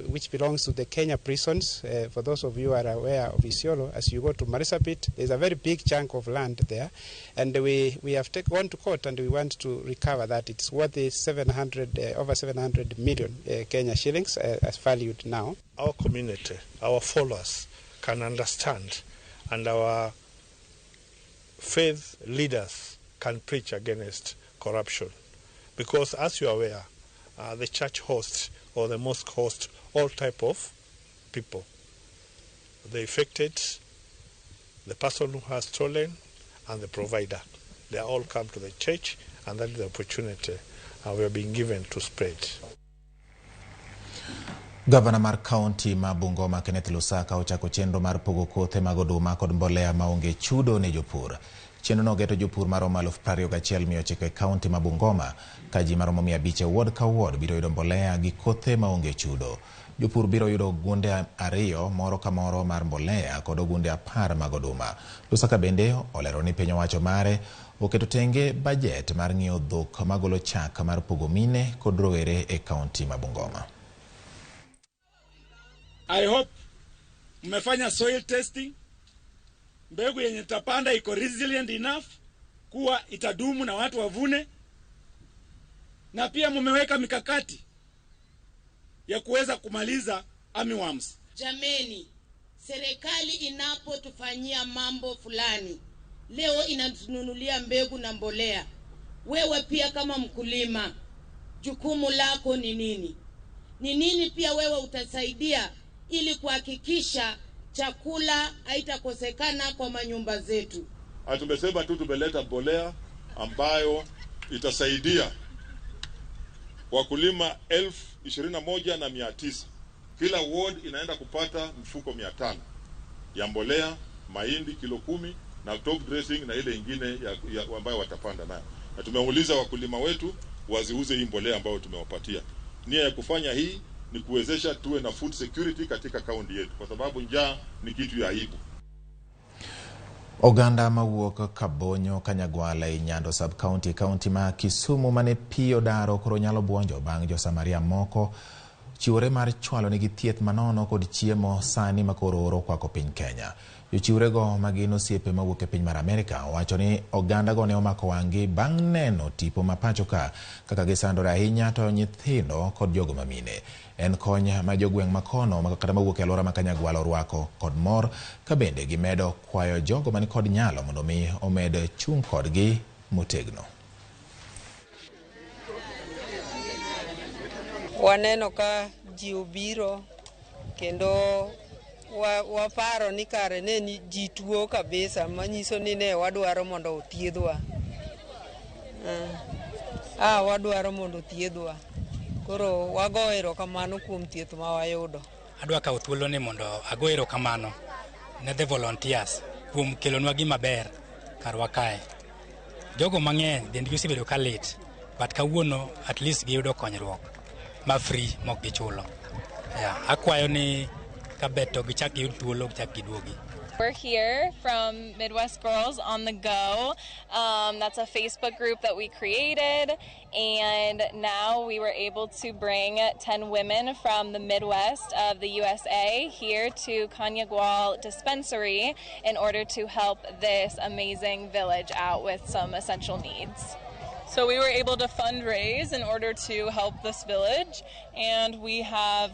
which belongs to the Kenya prisons. For those of you who are aware of Isiolo, as you go to Marisabit, there's a very big chunk of land there, and we have gone to court and we want to recover that. It's worth over 700 million Kenya shillings as valued now. Our community, our followers can understand, and our faith leaders can preach against corruption. Because as you are aware, the church hosts or the mosque hosts all type of people. The affected, the person who has stolen, and the provider. They all come to the church, and that is the opportunity we are being given to spread. Gavana mar kaunti ma Bungoma Kenneth Lusaka ochako chenro mar pogo kothe mag oduma kod mbolea maonge chudo ne jopur. Chenro no geto jopur maromo 21,900 e kaunti ma Bungoma, ka ji maromo 500 ward ka ward biro yudo mbolea gi kothe maonge chudo. Jopur biro yudo gunde 2 moro ka moro mar mbolea kod gunde 10 mag oduma. Lusaka bende olero ni piny owacho mare oketo tenge budget mar ng'iewo dhok magolo chak mar pogo mine kod rowere e kaunti ma Bungoma. I hope mmefanya soil testing, mbegu yenye tapanda iko resilient enough kuwa itadumu na watu wavune, na pia mmeweka mikakati ya kuweza kumaliza armyworms. Jameni, serikali inapotufanyia mambo fulani, leo inatununulia mbegu na mbolea. Wewe pia kama mkulima, jukumu lako ni nini? Ni nini pia wewe utasaidia ili kuhakikisha chakula haitakosekana kwa manyumba zetu? Tumesema tu tumeleta mbolea ambayo itasaidia wakulima 21,900. Kila ward inaenda kupata mfuko 500 ya mbolea, mahindi kilo 10 na top dressing na ile ingine ambayo watapanda nayo. Na tumeuliza wakulima wetu waziuze hii mbolea ambayo tumewapatia. Nia ya kufanya hii ni kuwezesha tuwe na food security katika kaunti yetu, kwa sababu njaa ni kitu ya aibu. Oganda mawuok Kabonyo Kanyagwala e Nyando sub county ma Kisumu mane pio daro koro nyalo buonjo bang' jo Samaria moko chiwore mar chwalo nigi thieth manono kod chiemo sani makoro oro kwako piny Kenya. Jochiwrego magin osiepe mawuok e piny mar Amerika wacho ni oganda go ne omako wang'gi bang' neno tipo mapacho ka kaka gisandore ahinya to nyithindo kod jogo mamine. En kony ma jogweng' makono makata mawuok e alwora ma Kanyagwala orwako kod mor ka bende gimedo kwayo jogo mani kod nyalo mondo mi omed chung' kodgi motegno. Waneno ka ji obiro kendo waparo ni kare ne ni ji tuo kabisa, manyiso ni ne wadwaro mondo othiedhwa. Wadwaro mondo othiedhwa. Koro wago erokamano kuom thieth ma wayudo. Adwa kawo thuolo ni mondo ago erokamano ne the volunteers kuom kelonwa gima ber karwa kae. Jogo mang'eny dendgi osebedo ka lit, but kawuono at least giyudo konyruok ma free mok gichulo. Akwayo ni kabeto gichak giyud thuolo gichak giduogi. We're here from Midwest Girls on the Go. That's a Facebook group that we created, and now we were able to bring 10 women from the Midwest of the USA here to Kanyagwal Dispensary in order to help this amazing village out with some essential needs. So we were able to fundraise in order to help this village, and we have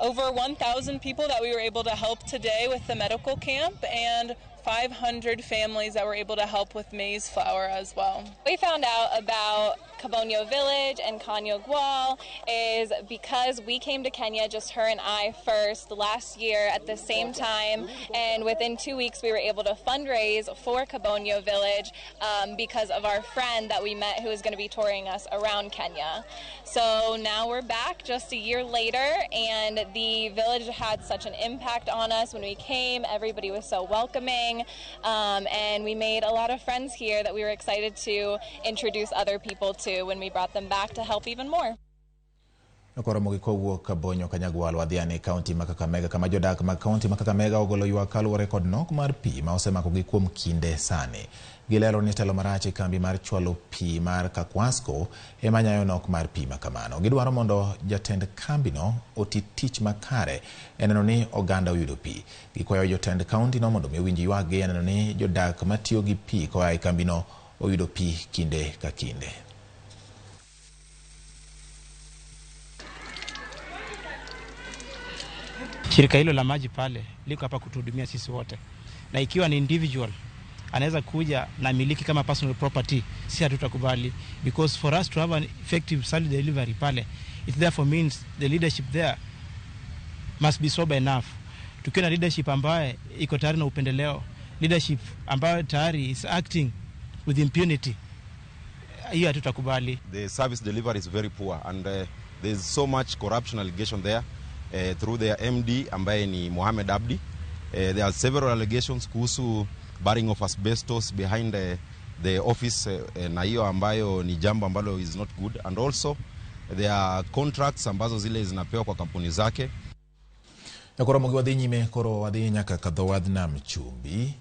over 1,000 people that we were able to help today with the medical camp, and 500 families that were able to help with maize flour as well. We found out about Kabonyo Village and Kanyagwal is because we came to Kenya, just her and I first, last year at the same time, and within 2 weeks we were able to fundraise for Kabonyo Village because of our friend that we met who is going to be touring us around Kenya. So now we're back just a year later, and the village had such an impact on us when we came. Everybody was so welcoming, and we made a lot of friends here that we were excited to introduce other people to when we brought them back to help even more. Ramogi kowuok Kabonyo Kanyagwal wadhiane kaunti ma Kakamega kama jodak ma kaunti ma Kakamega ogolo ywak kaluwore kod nok mar pi ma osemakogi kuom kinde sani. Gilero ni telo marach e kambi mar chwalo pi mar Kakwasco ema nyayo nok mar pi ma kamano. Gidwaro mondo jatend kambino oti tich makare eneno ni oganda oyudo pi. Gikwayo jotend kaunti no mondo miwinj ywakgi eneno ni jodak matiyo gi pi koa e kambino oyudo pi kinde ka kinde. Shirika hilo la maji pale liko hapa kutuhudumia sisi wote, na ikiwa ni individual anaweza kuja na miliki kama personal property, sisi hatutakubali, because for us to have an effective service delivery pale, it therefore means the leadership there must be sober enough. Tukiwa na leadership ambaye iko tayari na upendeleo, leadership ambayo tayari is acting with impunity, hiyo hatutakubali. The service delivery is very poor and there's so much corruption allegation there through their MD ambaye ni Mohamed Abdi. There are several allegations kuhusu burning of asbestos behind the office na hiyo ambayo ni jambo ambalo is not good, and also there are contracts ambazo zile zinapewa kwa kampuni zake. Yakoro mogi wadhi nyime koro wadhi nyaka kadho wadhnam chumbi.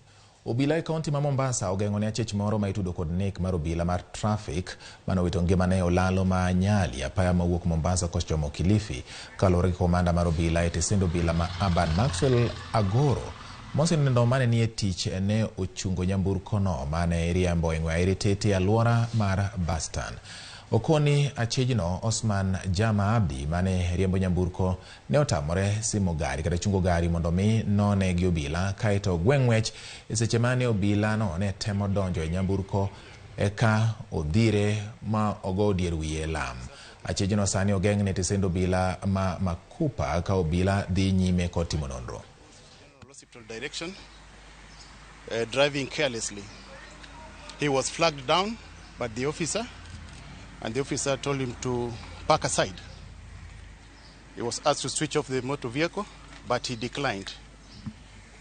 Obila e kaunti ma Mombasa ogeng'one achich moro ma itudo kod nek mar obila mar traffic manowito ngimane olalo ma Nyali apaya mawuok Mombasa kochomo Kilifi kalore gi komanda mar obila e tesend obila ma Aban Maxwell Agoro. Mosenendo mane nie tich ne ochungo nyamburko no mane riembo eng'we tete alwora mar Bastan. Okoni achijno Osman Jama Abdi mane riembo nyamburko ne otamore simo gari kata chungo gari mondo mi none gi obila kaito gweng'wech seche mane obila no ne temo donjo e nyamburko eka odhire ma ogo dier wiye lam. Achijno sani ogeng'ne tesend obila ma Makupa ka obila dhi nyime kotimo nonro. Direction, driving carelessly. He was flagged down by the officer, and the officer told him to park aside. He was asked to switch off the motor vehicle, but he declined.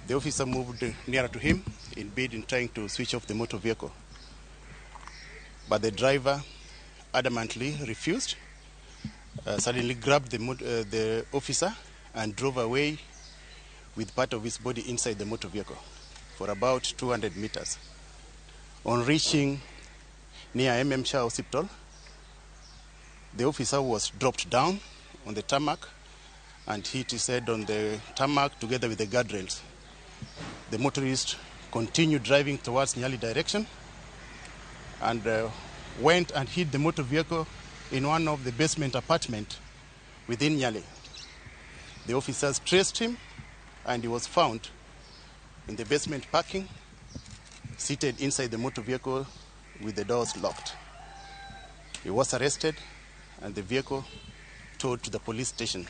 The officer moved nearer to him in bid in trying to switch off the motor vehicle. But the driver adamantly refused, suddenly grabbed the officer and drove away with part of his body inside the motor vehicle for about 200 meters. On reaching near Shah Hospital, the officer was dropped down on the tarmac and hit his head on the tarmac together with the guardrails. The motorist continued driving towards Nyali direction and went and hit the motor vehicle in one of the basement apartments within Nyali. The officers traced him and he was found in the basement parking, seated inside the motor vehicle with the doors locked. He was arrested and the vehicle towed to the police station.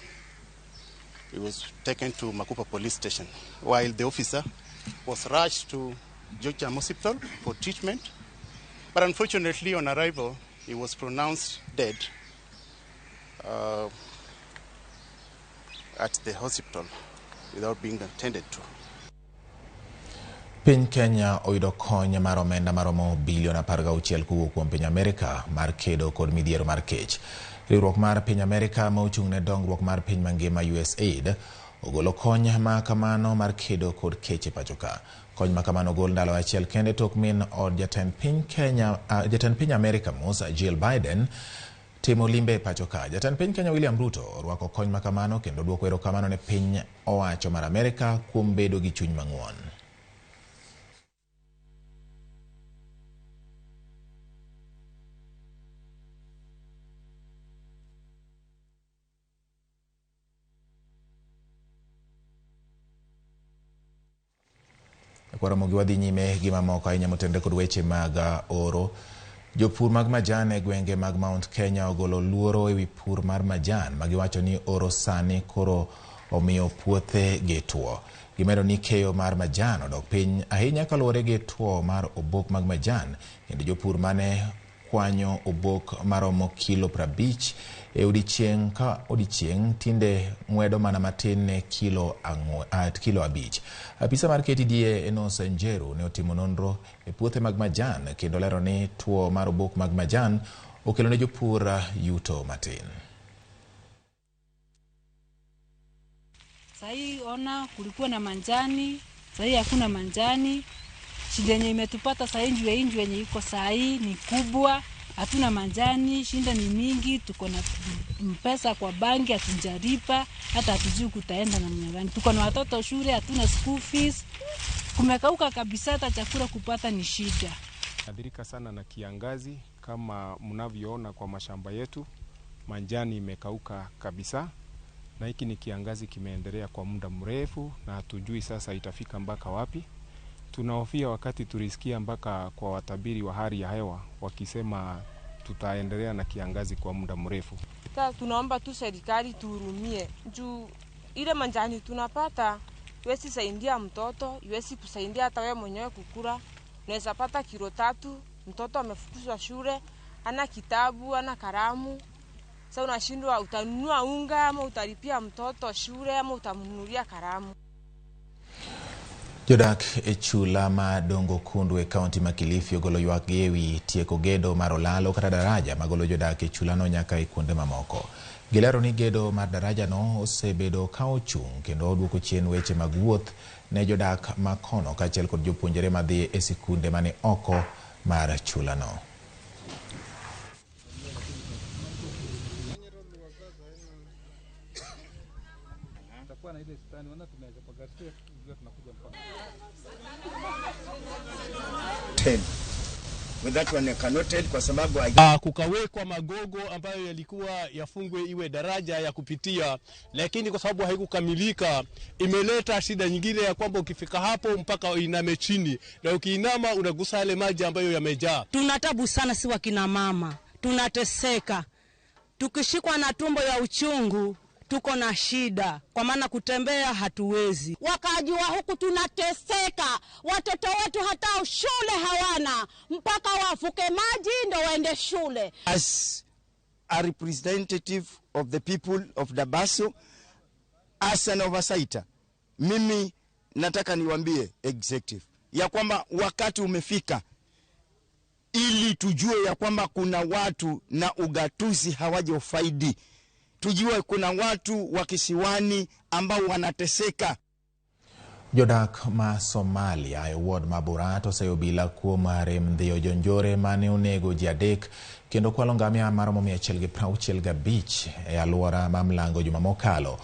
He was taken to Makupa police station, while the officer was rushed to Georgia Hospital for treatment. But unfortunately, on arrival, he was pronounced dead at the hospital without being attended to. Piny Kenya oyudo kony mar omenda maromo bilion 16 kowuok kuom piny Amerika mar kedo kod midhiero mar kech. Riwruok mar piny Amerika ma ochung'ne dongruok mar piny mangima USAID ogolo kony ma kamano mar kedo kod kech e pacho ka. Kony ma kamano ogol ndalo achiel kende tok min od jatend piny Amerika Musa Jill Biden timo limbe pacho ka. Jatend piny Kenya William Ruto orwako kony ma kamano kendo duoko erokamano ne piny owacho mar Amerika kuom bedo gi chuny mang'won. Ramogi wadhi nyime gi mamoko ahinya motendore kod weche mag oro. Jopur mag majan e gwenge mag Mount Kenya ogolo luoro ewi pur mar majan magiwacho ni oro sani koro omiyo puothe gi tuo. Gimedo ni keyo mar majan odok piny ahinya kaluwore gi tuo mar obok mag majan, kendo jopur mane kwanyo obok maromo kilo 50 e odiechieng' ka odiechieng' tinde ng'wedo mana matin ne kilo 5. Apisa mar KTDA Enos Njeru ne otimo nonro e puothe mag majan kendo lero ni tuo mar obok mag majan okelo ne jopur yuto matin. Sahi ona kulikuwa na manjani, sahi hakuna manjani. Shida yenye imetupata sahi injwe yenye iko sahi ni kubwa, hatuna manjani, shinda ni mingi, tuko na mpesa kwa banki hatunjalipa, hata hatujui kutaenda namna gani. Tuko na watoto shule, hatuna school fees. Kumekauka kabisa, hata chakula kupata ni shida. Adhirika sana na kiangazi kama mnavyoona kwa mashamba yetu, manjani imekauka kabisa. Na hiki ni kiangazi kimeendelea kwa muda mrefu na hatujui sasa itafika mpaka wapi. Tunahofia wakati tulisikia mpaka kwa watabiri wa hali ya hewa wakisema tutaendelea na kiangazi kwa muda mrefu. Sasa tunaomba tu serikali tuhurumie. Juu ile manjani tunapata iwezi saidia mtoto, iwezi kusaidia hata wewe mwenyewe kukula. Unaweza pata kilo 3, mtoto amefukuzwa shule, ana kitabu, ana karamu. Sasa unashindwa utanunua unga ama utalipia mtoto shule ama utamnunulia karamu. Jodak e chula ma Dongo Kundu e kaunti ma Kilifi ogolo ywak gi ewi tieko gedo mar olalo kata daraja magolo jodak e chula no nyaka e kuonde mamoko. Gilero ni gedo mar daraja no osebedo ka ochung' kendo oduoko chien weche mag wuoth ne jodak ma kono kaachiel kod jopuonjre madhi e sikunde mane oko mar chula no. With that one cannot kwa sababu kukawekwa magogo ambayo yalikuwa yafungwe iwe daraja ya kupitia, lakini kwa sababu haikukamilika imeleta shida nyingine ya kwamba ukifika hapo mpaka iname chini na ukiinama unagusa yale maji ambayo yamejaa. Tunatabu sana si wakina mama, tunateseka. Tukishikwa na tumbo ya uchungu tuko na shida kwa maana kutembea hatuwezi. Wakaji wa huku tunateseka, watoto wetu hata shule hawana mpaka wafuke maji ndo waende shule. As a representative of the people of Dabaso, as an oversighter, mimi nataka niwaambie executive ya kwamba wakati umefika ili tujue ya kwamba kuna watu na ugatuzi hawajofaidi. Tujue kuna watu wa kisiwani ambao wanateseka. Jodak ma Somalia e ward ma Borat oseyobila kuom rem dhiyo jonjore mane onego ji adek kendo kwalo ngamia maromo 165 e alwora ma Mlango juma mokalo.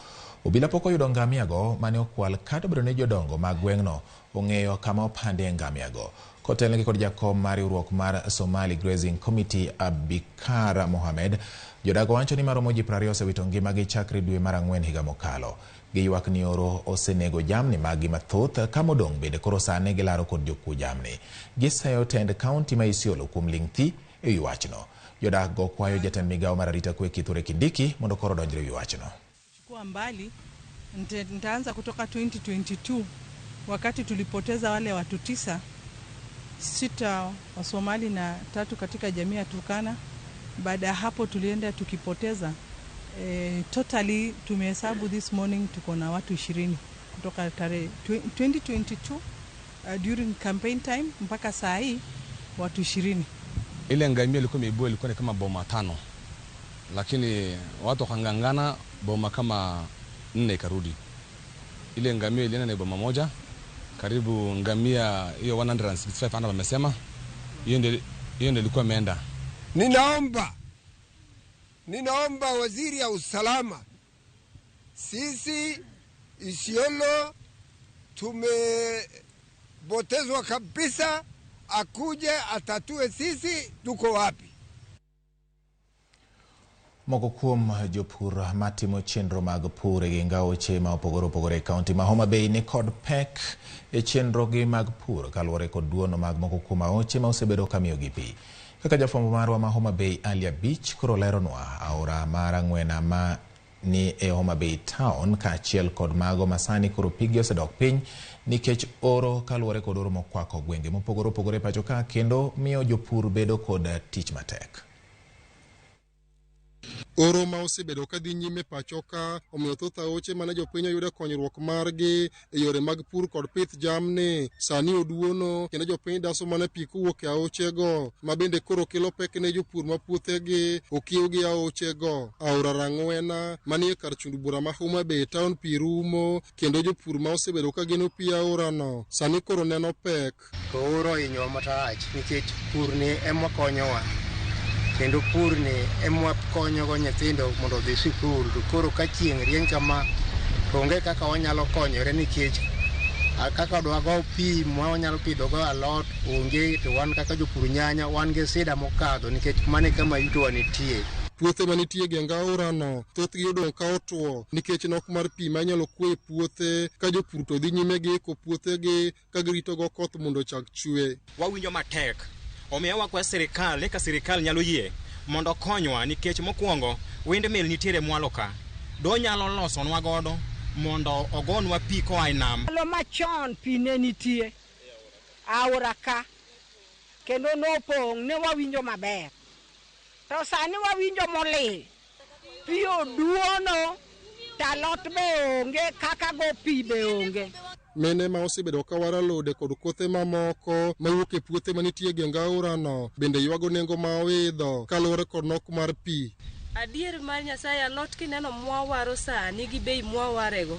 Obila pok oyudo ngamiago mane okwal kata bedo ne jodongo mag gweng'no ong'eyo kama opande ngamiago. Kotelnegi kod jakom mar riwruok mar Somali Grazing Committee Abikar Mohamed, jodak wacho ni maromo ji 20 osewito ngimagi chakre dwe mar Ang'wen higa mokalo. Giywak ni oro osenego jamni magi mathoth kama odong' bende koro sane gilaro kod jokuo jamni. Giseyo tend kaunti ma Isiolo kuom ling' thi e wi wachno. Jodak go kwayo jatend migawo mar arita kwe Kithure Kindiki mondo koro donjre wi wachno. Chukua mbali nitaanza kutoka 2022 wakati tulipoteza wale watu 9, 6 wa Somali na 3 katika jamii ya Turkana. Baada ya hapo tulienda tukipoteza totally tumehesabu this morning tuko na watu 20 kutoka tarehe 2022 during campaign time mpaka saa hii watu 20. Ile ngamia ilikuwa imebua, ilikuwa kama boma 5, lakini watu wakangangana boma kama 4 ikarudi. Ile ngamia ilienda na boma moja, karibu ngamia hiyo 165 ana wamesema hiyo ndio ilikuwa imeenda. Ninaomba waziri ya usalama, sisi Isiolo tumepotezwa kabisa, akuje atatue sisi tuko wapi. Moko kuom jopur matimo chenro mag pur e ngaoche ma opogore e kaunti ma Homa Bay ni kod pek e chenro gi mag pur kaluwore kod duono mag moko kuom aoche ma osebedo kamiyo gi pi. Kaka jafwambo marwa ma Homa Bay Alia Beach koro leronwa aora mar Ang'wena ma ni e Homa Bay Town kaachiel kod mago masani koro pigi osedok piny nikech oro kaluwore kod oro mokwako gwenge mopogore pacho ka kendo miyo jopur bedo kod tich matek. Oro ma osebedo ka dhi nyime pachoka omiyo thoth aoche mane jopiny oyudo konyruok margi e yore mag pur kod pith jamni sani oduono kendo jopiny daso mana pi kowuok e aochego ma bende koro kelo pek ne jopur ma puothegi okiew gi aochego. Aora Rang'wena manie kar chund bura ma Homa Bay Town pi rumo kendo jopur ma osebedo ka geno pi aorano sani koro neno pek. Oro hinyo matach nikech pur ni ema konyowa kendo pur ni ema konyo go nyithindo mondo odhi sikul. Koro ka chieng' rieny kama onge kaka wanyalo konyore nikech kaka dwago pi ma wanyalo pidho go alot onge, to wan kaka jopur nyanya wan gi sida mokadho nikech mane kama yuto wanitie. Puothe manitie gi ngaorano thothgi odong' ka otwo nikech nok mar pi ma nyalo kwe puothe ka jopur to dhi nyime gi iko puothegi ka girito go koth mondo chak chwe. Wawinjo matek, omiyo wakwa sirikal ni ka sirikal nyalo yie mondo konywa nikech mokwongo windmill nitiere mwalo ka. Do nyalo losonwa godo mondo ogonwa pi koa e nam. Lo machon pi ne nitie aora ka kendo nopong' ne wawinjo maber. To sani wawinjo molil. Pio duono talot be onge kaka go pi be onge. Mene ma osebedo ka wara lode kod kothe mamoko mawuok e puothe manitie genga urano bende ywago nengo ma oidho kaluwore kod nok mar pi. Adier mar Nyasaye alot kineno mwawaro sani gi bei mwawarego.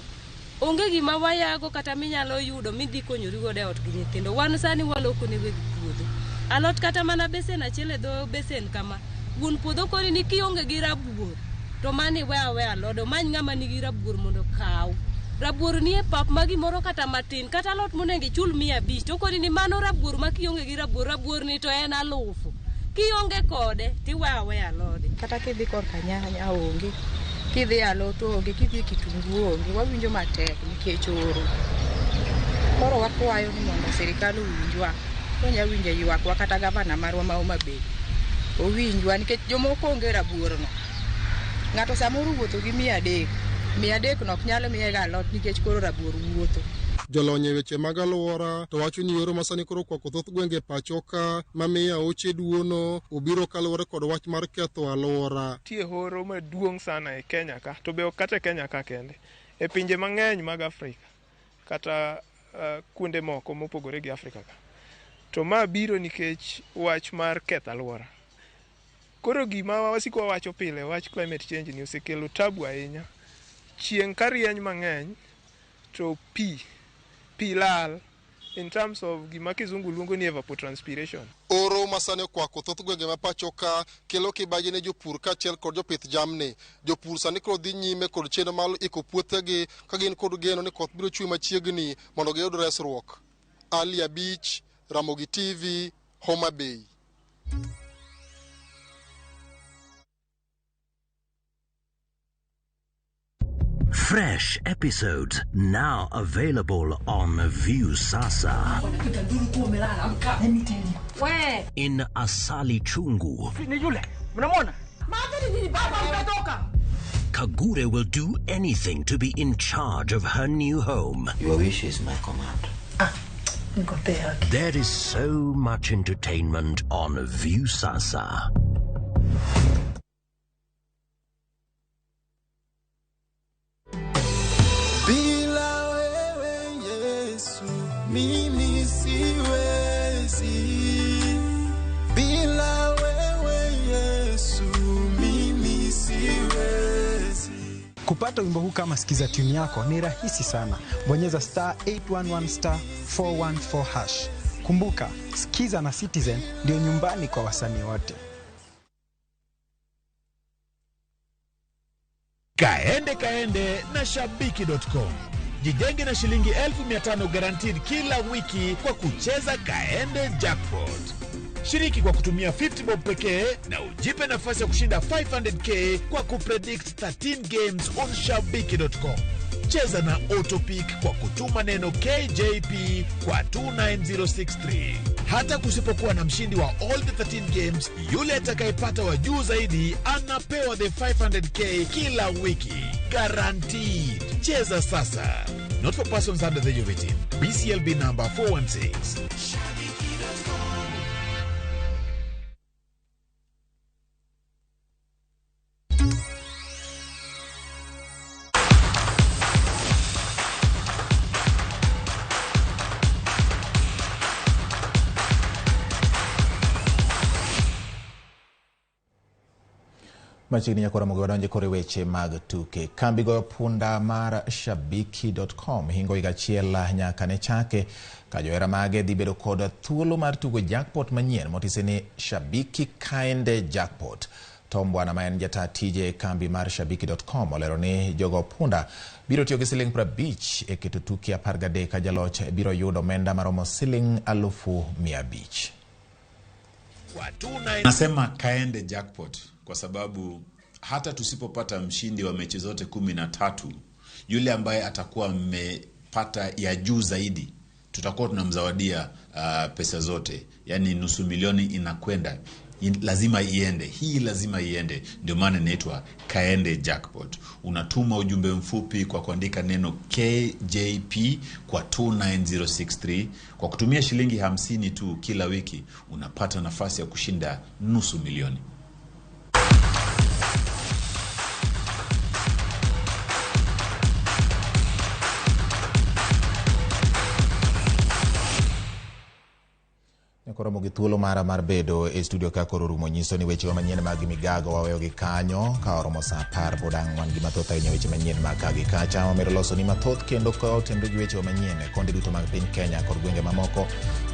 Onge gima wayago kata minyalo yudo midhi konyori godo e ot gi nyithindo. Wan sani waloko ne weg puodho. Alot kata mana besen achiel e dho besen kama. Gun puodho koni ni kionge gi rabuor. To mani we alodo many ng'ama nigi rabuor mondo kaw. Rabuor ni e pap magi moro kata matin kata alot monenge chul 150 to koni ni mano rabuor ma kionge gi rabuor ni to en 1000. Kionge kode ti we alode. Kata kidhi korka nyanya onge. Kidhi alot onge, kidhi kitungu onge, wawinjo matek nikech oro. Koro wakwayo ni mondo sirikal owinjwa. Onya winjo ywakwa kata gavana marwa ma Homabay. Owinjwa nikech jomoko onge rabuor no. Ng'ato samoro wuotho gi 300. 300 no ok nyalo miye alot nikech koro rabuor wuotho. Jolony e weche mag alwora to wacho ni yoro masani koro kwako thoth gwenge pachoka mamiyo aoche duono obiro kaluwore kod wach mar ketho alwora. Tie horo maduong' sana e Kenya ka, to be ok kata Kenya ka kende. E pinje mang'eny mag Afrika kata kuonde moko mopogore gi Afrika ka. To ma biro nikech wach mar ketho alwora. Koro gima wasiko wacho pile, wach climate change ni osekelo tabu ahinya. Chieng' ka rieny mang'eny to pi lal in terms of gima kizungu luongo ni evapotranspiration. Oro masane kwako thoth gwenge ma pachoka kelo kibaji ne jopur kaachiel kod jopith jamni. Jopur sani koro dhi nyime kod chenro mar iko puothegi ka gin kod geno ni koth biro chwe machiegni mondo giyud resruok. Ali Abich, Ramogi TV, Homabay. Fresh episodes now available on View Sasa. In Asali Chungu. Kagure will do anything to be in charge of her new home. Your wish is my command. There is so much entertainment on View Sasa. Bila wewe Yesu mimi siwezi. Bila wewe Yesu mimi siwezi. Kupata wimbo huu kama sikiza tune yako ni rahisi sana. Bonyeza *811*414#. Kumbuka, Sikiza na Citizen ndio nyumbani kwa wasanii wote. Kaende na shabiki.com. Jijenge na shilingi 1500 guaranteed kila wiki kwa kucheza Kaende Jackpot. Shiriki kwa kutumia 50 bob pekee na ujipe nafasi ya kushinda 500k kwa kupredict 13 games on shabiki.com. Cheza na autopick kwa kutuma neno KJP kwa 29063. Hata kusipokuwa na mshindi wa all the 13 games, yule atakayepata wa juu zaidi anapewa the 500k kila wiki. Guaranteed. Cheza sasa. Not for persons under the age of 18. BCLB number 416. Machiegni nyakoro Ramogi wadonje kore weche mag tuke. Kambi goyo punda mar shabiki.com hingo higa achiel nyaka ne chake ka johera mage dhi bedo kod thuolo mar tugo jackpot manyien motise ni Shabiki Kaende Jackpot. Tom Bwana ma en jata tije kambi mar shabiki.com olero ni jogo punda biro tiyo gi siling 50 e keto tuke 13 ka jaloch biro yudo omenda maromo siling 500,000. Nasema Kaende Jackpot kwa sababu hata tusipopata mshindi wa mechi zote 13, yule ambaye atakuwa amepata ya juu zaidi tutakuwa tunamzawadia pesa zote, yani nusu milioni inakwenda, lazima iende. Hii lazima iende, ndio maana inaitwa Kaende Jackpot. Unatuma ujumbe mfupi kwa kuandika neno KJP kwa 29063. Kwa kutumia shilingi 50 tu kila wiki unapata nafasi ya kushinda nusu milioni. Ramogi thuolo mara mar bedo e studio ka koro rumo nyiso ni weche manyien mag Migago waweyo gi kanyo ka oromo saa 10 bod ang'wen gi mathoth ahinya weche manyien mag kagi kacha omero loso ni mathoth kendo ka otenre gi weche manyien konde duto mag piny Kenya kod gwenge mamoko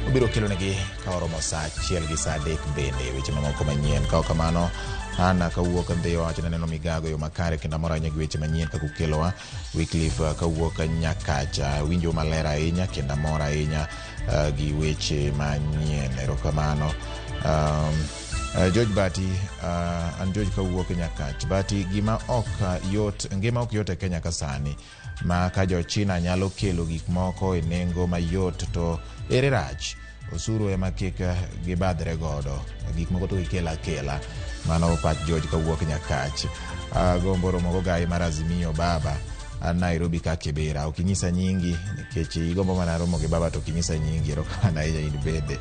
obiro kelo negi ka oromo saa 1 gi saa 3 bende weche mamoko manyien ka kamano ana kawuok ndhiyo wacho neno Migago yo makare kendo mora nyagi weche manyien ka kukelowa Wycliffe kawuok nyakacha winjo malera ahinya kendo mora ahinya gi weche manyien erokamano George Bati an George kawuok nyakach Bati ngima ok yot e Kenya kasani ma ka jo China nyalo kelo gik moko e nengo mayot to ere rach osuru ema kik gibadre godo gik moko to kela mano pat George kawuok nyakach gomboro mogo gai marazimio baba Nairobi ka Kibera ukinyisa nyingi nikech igombo mana romo gi baba to ukinyisa nyingi erokana ija in bende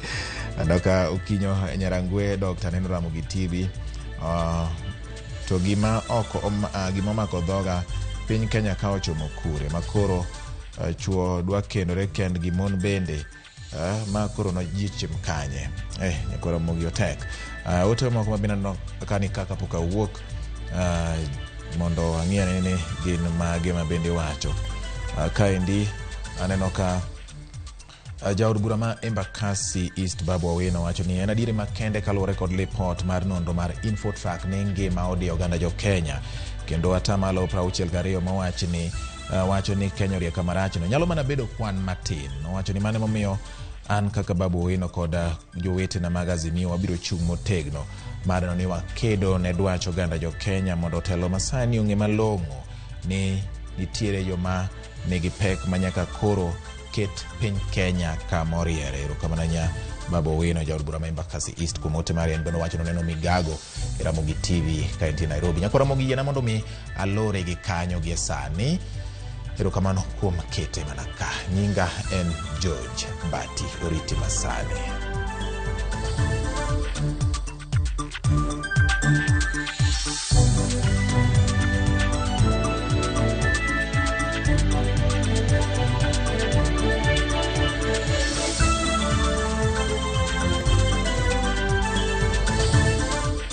ndoka ukinyo nyarangwe Dr. Neno RAMOGITV to gima mako dhoga piny Kenya ka ochomo kure makoro chuo dwa kendore kend gi mon bende makoro no jiche mkanye nyakoro Ramogi otek ote moko mabina kani kaka poka wuok mondo ang'e ni gin mage mabende wacho kaendi aneno ka jaod bura ma Embakasi East Babu Owino wacho ni en adieri makende kaluwore kod report mar nonro mar Infotrack ne ngima odi oganda jo Kenya kendo atamalo 62 wacho ni Kenya rieka marach no nyalo mana bedo kwan matin wacho ni mane momiyo an kaka Babu Owino kod jowetena mag Azimio wabiro chung' motegno marno ni wakedo ne dwach oganda jo Kenya mondo telo masani ong'e malong'o ni nitiere joma nigi pek manyaka koro ket piny Kenya kamoriere erokamano Babu Owino jaod bura ma Embakasi East kumote mari en bende wacho neno Migago e Ramogi TV ka inti Nairobi nyako Ramogi yiena mondo mi alore gi kanyo gi sani erokamano kuom kete manaka nyinga en George Bati oriti masani